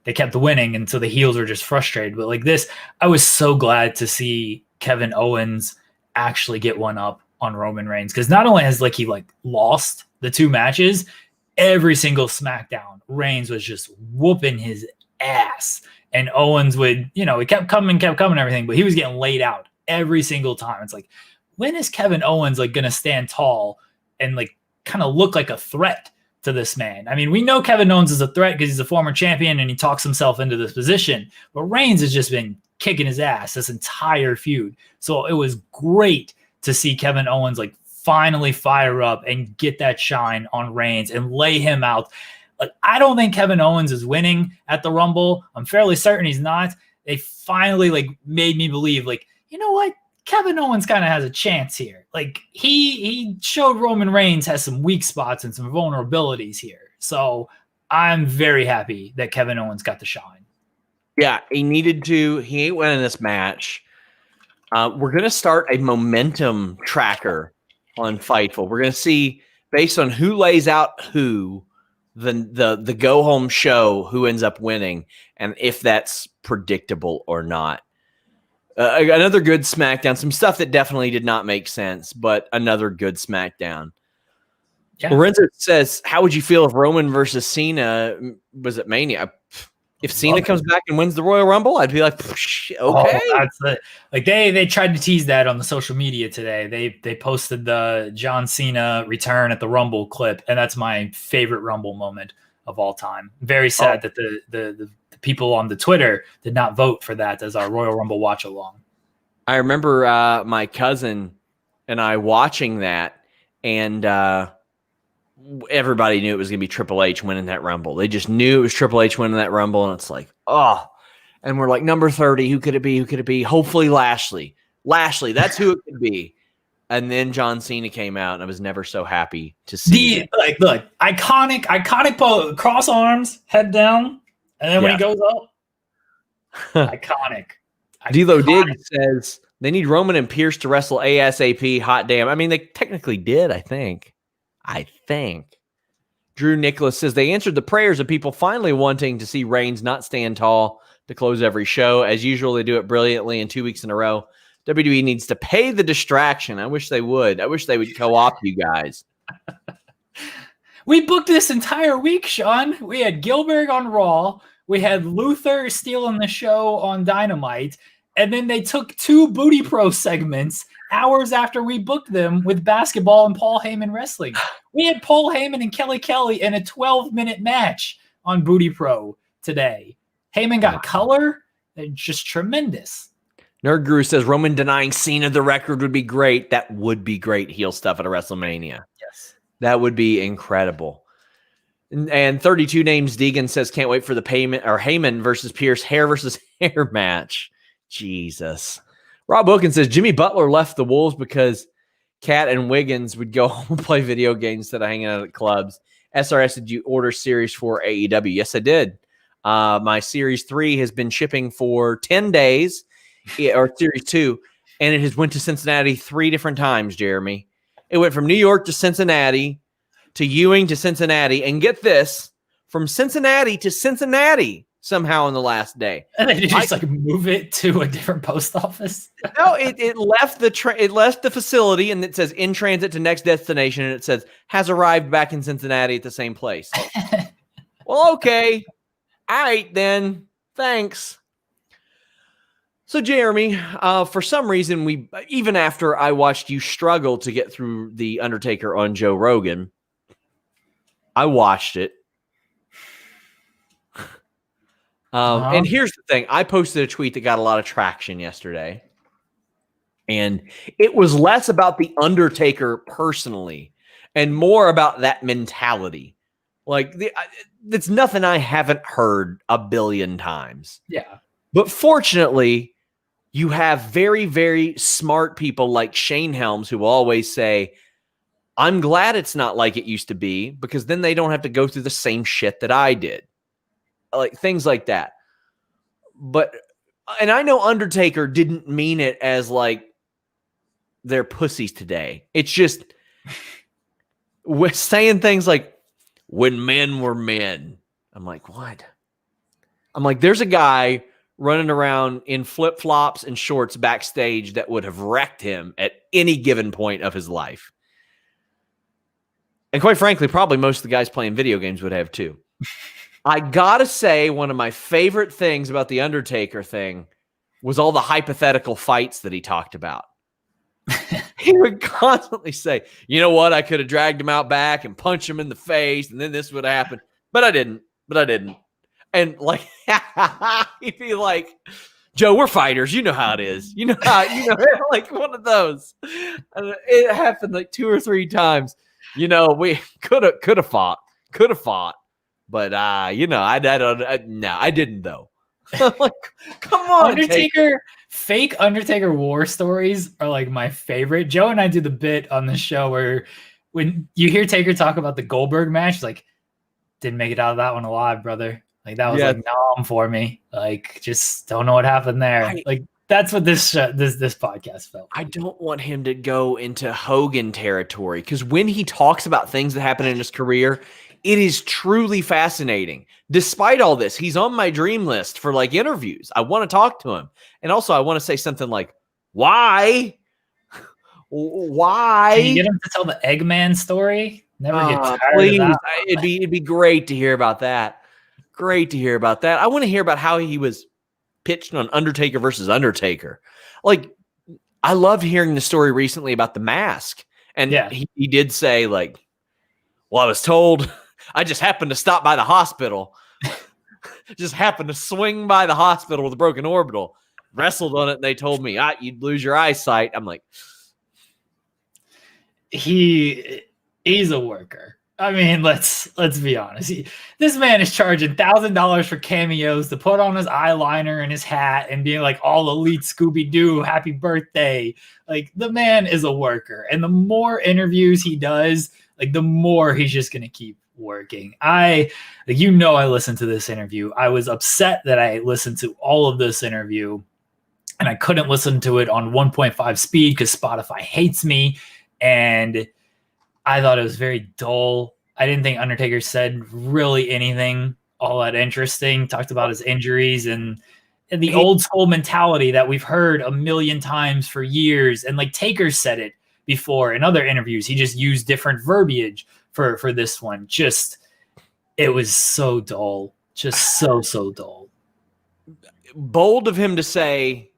they kept winning, and so the heels were just frustrated. But this, I was so glad to see Kevin Owens actually get one up on Roman Reigns, because not only has he lost the 2 matches, every single SmackDown Reigns was just whooping his ass, and Owens would, he kept coming and everything, but he was getting laid out every single time. It's when is Kevin Owens gonna stand tall and kind of look like a threat to this man? I mean, we know Kevin Owens is a threat because he's a former champion and he talks himself into this position, but Reigns has just been kicking his ass this entire feud. So it was great to see Kevin Owens finally fire up and get that shine on Reigns and lay him out. I don't think Kevin Owens is winning at the Rumble. I'm fairly certain he's not. They finally made me believe you know what? Kevin Owens kind of has a chance here. He showed Roman Reigns has some weak spots and some vulnerabilities here. So I'm very happy that Kevin Owens got the shine. Yeah, he needed to. He ain't winning this match. We're going to start a momentum tracker on Fightful. We're going to see, based on who lays out who, the go-home show, who ends up winning, and if that's predictable or not. Another good SmackDown. Some stuff that definitely did not make sense, but another good SmackDown. Yeah. Lorenzo says, how would you feel if Roman versus Cena was at Mania? If Cena comes back and wins the Royal Rumble, I'd be like, okay. Oh, that's they tried to tease that on the social media today. They posted the John Cena return at the Rumble clip, and that's my favorite Rumble moment of all time. Very sad that the people on the Twitter did not vote for that as our Royal Rumble watch along. I remember my cousin and I watching that, and everybody knew it was going to be Triple H winning that Rumble. They just knew it was Triple H winning that Rumble, and it's and we're number 30, who could it be? Who could it be? Hopefully Lashley. That's who it could be. And then John Cena came out, and I was never so happy to see look, iconic cross arms, head down, and then when he goes up, iconic. D'Lo Diggs says they need Roman and Pearce to wrestle ASAP. Hot damn. I mean, they technically did, I think. Drew Nicholas says they answered the prayers of people finally wanting to see Reigns not stand tall to close every show. As usual, they do it brilliantly in 2 weeks in a row. WWE needs to pay the distraction. I wish they would. I wish they would co-opt you guys. We booked this entire week, Sean. We had Gilbert on Raw. We had Luther stealing the show on Dynamite. And then they took 2 Booty Pro segments hours after we booked them with basketball and Paul Heyman wrestling. We had Paul Heyman and Kelly in a 12-minute match on Booty Pro today. Heyman got color. Just tremendous. Nerd Guru says Roman denying Cena the record would be great. That would be great heel stuff at a WrestleMania. Yes. That would be incredible. And 32 Names Deegan says can't wait for the Heyman versus Pearce hair versus hair match. Jesus. Rob Wilkins says Jimmy Butler left the Wolves because Kat and Wiggins would go home and play video games instead of hanging out at clubs. SRS, did you order Series 4 AEW? Yes, I did. My Series 3 has been shipping for 10 days, or Series 2, and it has went to Cincinnati 3 different times, Jeremy. It went from New York to Cincinnati to Ewing to Cincinnati, and get this, from Cincinnati to Cincinnati somehow in the last day. And then you just move it to a different post office. No, it left the facility, and it says in transit to next destination, and it says has arrived back in Cincinnati at the same place. Well, okay. All right, then. Thanks. So, Jeremy, for some reason, even after I watched you struggle to get through The Undertaker on Joe Rogan, I watched it. And here's the thing. I posted a tweet that got a lot of traction yesterday. And it was less about The Undertaker personally and more about that mentality. Like, it's nothing I haven't heard a billion times. Yeah. But fortunately, you have very, very smart people like Shane Helms who will always say, I'm glad it's not like it used to be, because then they don't have to go through the same shit that I did. Like things like that. And I know Undertaker didn't mean it as like they're pussies today. It's just we're saying things like when men were men. I'm like, what? I'm like, there's a guy running around in flip-flops and shorts backstage that would have wrecked him at any given point of his life. And quite frankly, probably most of the guys playing video games would have too. I gotta say, one of my favorite things about the Undertaker thing was all the hypothetical fights that he talked about. He would constantly say, you know what? I could have dragged him out back and punched him in the face, and then this would happen. But I didn't. And like, he'd be like, Joe, we're fighters. You know how it is. Like one of those. And it happened like 2 or 3 times. We could have fought. But, I didn't though. I'm like, come on, Undertaker. Fake Undertaker war stories are like my favorite. Joe and I do the bit on the show where when you hear Taker talk about the Goldberg match, like, didn't make it out of that one alive, brother. Like that was like numb for me. Like, just don't know what happened there. Like that's what this podcast felt. I don't want him to go into Hogan territory, because when he talks about things that happened in his career, it is truly fascinating. Despite all this, he's on my dream list for like interviews. I want to talk to him. And also I want to say something like, why? Can you get him to tell the Eggman story? Never get tired please. of that. It'd be great to hear about that. Great to hear about that. I want to hear about how he was pitched on Undertaker versus Undertaker. Like, I loved hearing the story recently about the mask. And he did say, like, well, I was told, I just happened to stop by the hospital. Just happened to swing by the hospital with a broken orbital. Wrestled on it, and they told me, you'd lose your eyesight. I'm like, he's a worker. I mean, let's be honest. This man is charging $1,000 for cameos to put on his eyeliner and his hat and being like all elite Scooby-Doo, happy birthday. Like, the man is a worker. And the more interviews he does, like, the more he's just going to keep working. I listened to this interview. I was upset that I listened to all of this interview and I couldn't listen to it on 1.5 speed because Spotify hates me. And I thought it was very dull. I didn't think Undertaker said really anything all that interesting. Talked about his injuries and the old school mentality that we've heard a million times for years. And like Taker said it before in other interviews. He just used different verbiage for this one. Just, it was so dull. Just so dull. Bold of him to say,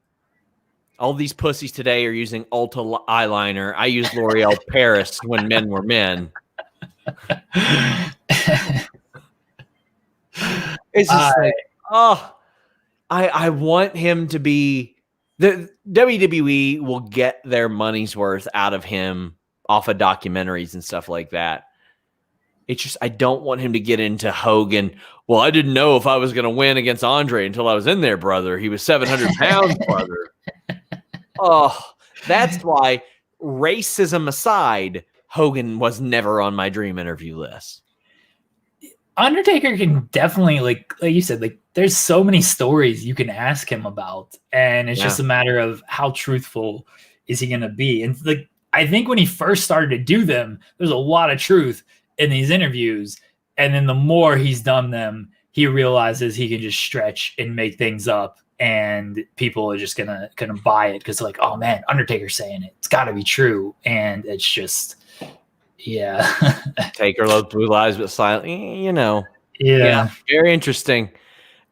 All these pussies today are using Ulta eyeliner. I used L'Oreal Paris when men were men. It's just I want him to be the WWE will get their money's worth out of him off of documentaries and stuff like that. It's just I don't want him to get into Hogan. Well, I didn't know if I was going to win against Andre until I was in there, brother. He was 700 pounds, brother. Oh, that's why, racism aside, Hogan was never on my dream interview list. Undertaker can definitely, like you said, like there's so many stories you can ask him about, and it's just a matter of how truthful is he going to be. And like I think when he first started to do them, there's a lot of truth in these interviews, and then the more he's done them, he realizes he can just stretch and make things up, and people are just gonna buy it because like, oh man, Undertaker's saying it, it's got to be true, and it's just. Yeah. Taker loves blue eyes, but silent. You know. Yeah. Very interesting.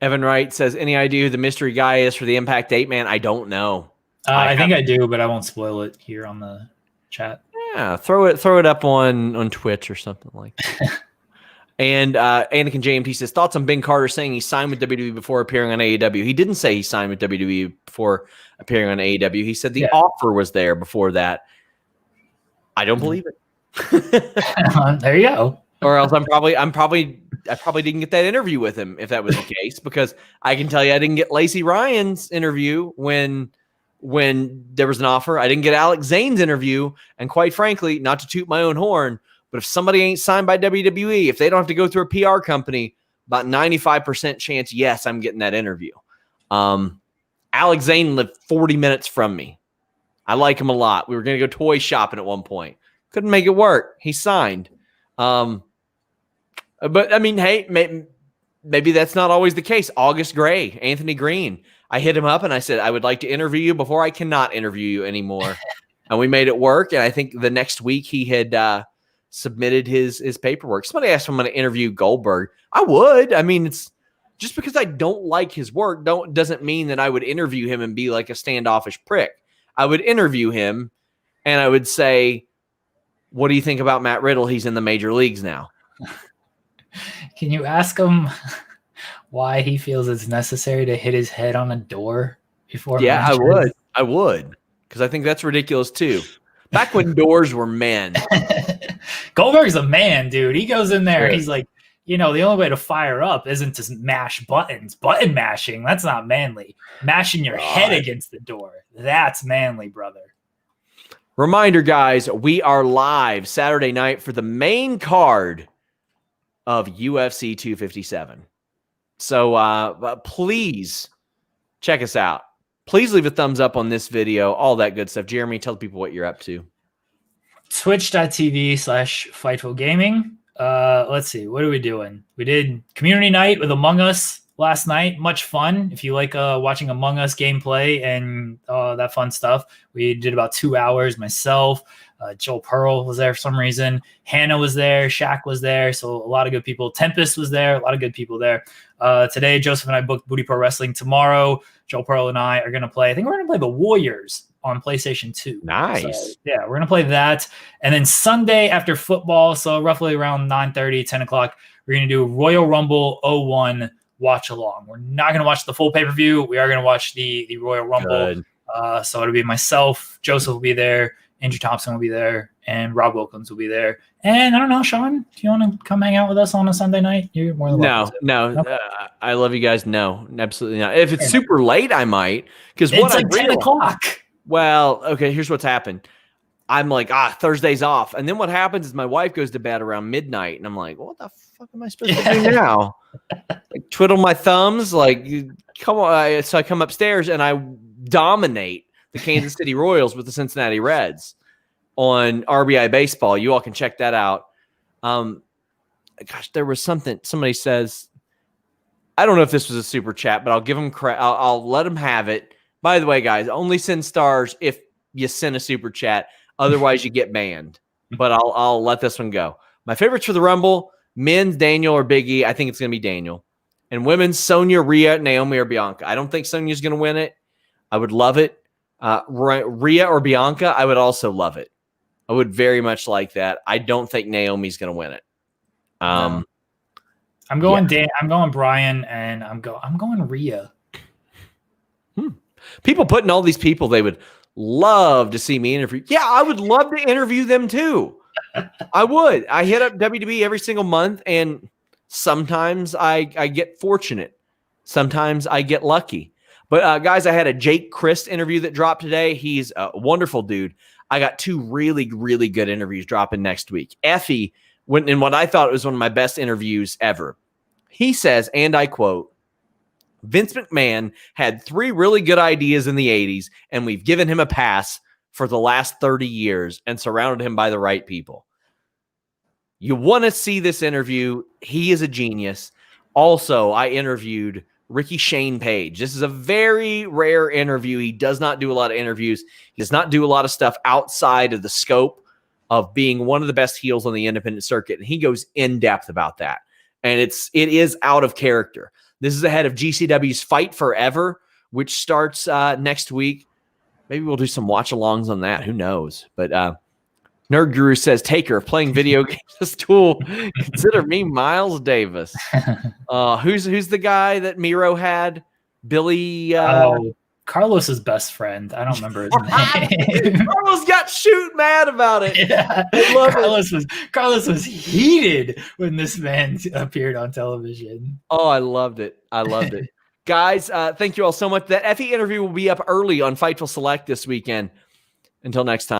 Evan Wright says, any idea who the mystery guy is for the Impact 8-man? I don't know. I think I do, but I won't spoil it here on the chat. Yeah, throw it up on Twitch or something like that. And Anakin JMT says, thoughts on Ben Carter saying he signed with WWE before appearing on AEW. He didn't say he signed with WWE before appearing on AEW. He said the offer was there before that. I don't believe it. There you go. Or else I probably didn't get that interview with him if that was the case, because I can tell you I didn't get Lacey Ryan's interview when there was an offer. I didn't get Alex Zane's interview, and quite frankly, not to toot my own horn, but if somebody ain't signed by WWE, if they don't have to go through a PR company, about 95% chance, yes, I'm getting that interview. Alex Zane lived 40 minutes from me. I like him a lot. We were going to go toy shopping at one point. Couldn't make it work. He signed. But I mean, hey, maybe that's not always the case. August Gray, Anthony Green. I hit him up and I said, I would like to interview you before I cannot interview you anymore. And we made it work. And I think the next week he had submitted his paperwork. Somebody asked if I'm going to interview Goldberg. I would. I mean, it's just because I don't like his work doesn't mean that I would interview him and be like a standoffish prick. I would interview him and I would say, what do you think about Matt Riddle? He's in the major leagues now. Can you ask him why he feels it's necessary to hit his head on a door before? Yeah, I would. Because I think that's ridiculous too. Back when doors were men. Goldberg's a man, dude. He goes in there. He's like, the only way to fire up isn't to mash buttons. Button mashing, that's not manly. Mashing your head against the door, that's manly, brother. Reminder, guys, we are live Saturday night for the main card of UFC 257. So please check us out. Please leave a thumbs up on this video, all that good stuff. Jeremy, tell people what you're up to. Twitch.tv/Fightful Gaming. Let's see. What are we doing? We did community night with Among Us last night. Much fun. If you like watching Among Us gameplay and that fun stuff, we did about 2 hours. Myself, Joel Pearl was there for some reason. Hannah was there. Shaq was there. So a lot of good people. Tempest was there. A lot of good people there. Today, Joseph and I booked Booty Pro Wrestling. Tomorrow, Joel Pearl and I are going to play. I think we're going to play the Warriors on PlayStation 2. Nice. So, yeah, we're going to play that. And then Sunday after football, so roughly around 9:30, 10 o'clock, we're going to do Royal Rumble 01 watch along. We're not going to watch the full pay-per-view. We are going to watch the Royal Rumble. So it'll be myself, Joseph will be there, Andrew Thompson will be there, and Rob Wilkins will be there. And I don't know, Sean, do you want to come hang out with us on a Sunday night? You're more than welcome. No. I love you guys. No, absolutely not. If it's super late, I might. Because it's like 10 o'clock. Well, okay, here's what's happened. I'm like, Thursday's off. And then what happens is my wife goes to bed around midnight. And I'm like, what the fuck am I supposed to do now? Like, twiddle my thumbs. Like, come on. So I come upstairs and I dominate the Kansas City Royals with the Cincinnati Reds on RBI Baseball. You all can check that out. Gosh, there was something. Somebody says, I don't know if this was a super chat, but I'll give them credit. I'll let them have it. By the way, guys, only send stars if you send a super chat. Otherwise, you get banned. But I'll let this one go. My favorites for the Rumble, men's Daniel or Big E. I think it's going to be Daniel. And women's Sonya, Rhea, Naomi, or Bianca. I don't think Sonya's going to win it. I would love it. Rhea or Bianca, I would also love it. I would very much like that. I don't think Naomi's going to win it. No. I'm going Dan. I'm going Brian, and I'm going Rhea. People putting all these people they would love to see me interview. Yeah, I would love to interview them too. I would. I hit up WWE every single month, and sometimes I get fortunate. Sometimes I get lucky. But guys, I had a Jake Christ interview that dropped today. He's a wonderful dude. I got 2 really, really good interviews dropping next week. Effie went in what I thought was one of my best interviews ever. He says, and I quote, Vince McMahon had 3 really good ideas in the 80s, and we've given him a pass for the last 30 years and surrounded him by the right people. You want to see this interview. He is a genius. Also, I interviewed Ricky Shane Page. This is a very rare interview. He does not do a lot of interviews. He does not do a lot of stuff outside of the scope of being one of the best heels on the independent circuit. And he goes in depth about that. And it is out of character. This is ahead of GCW's Fight Forever, which starts next week. Maybe we'll do some watch-alongs on that. Who knows? But Nerd Guru says, Taker, if playing video games is cool, consider me Miles Davis. Who's the guy that Miro had? Billy? Carlos's best friend. I don't remember his name. Carlos got shoot mad about it. Yeah. Carlos was heated when this man appeared on television. Oh, I loved it. Guys, thank you all so much. That Effie interview will be up early on Fightful Select this weekend. Until next time.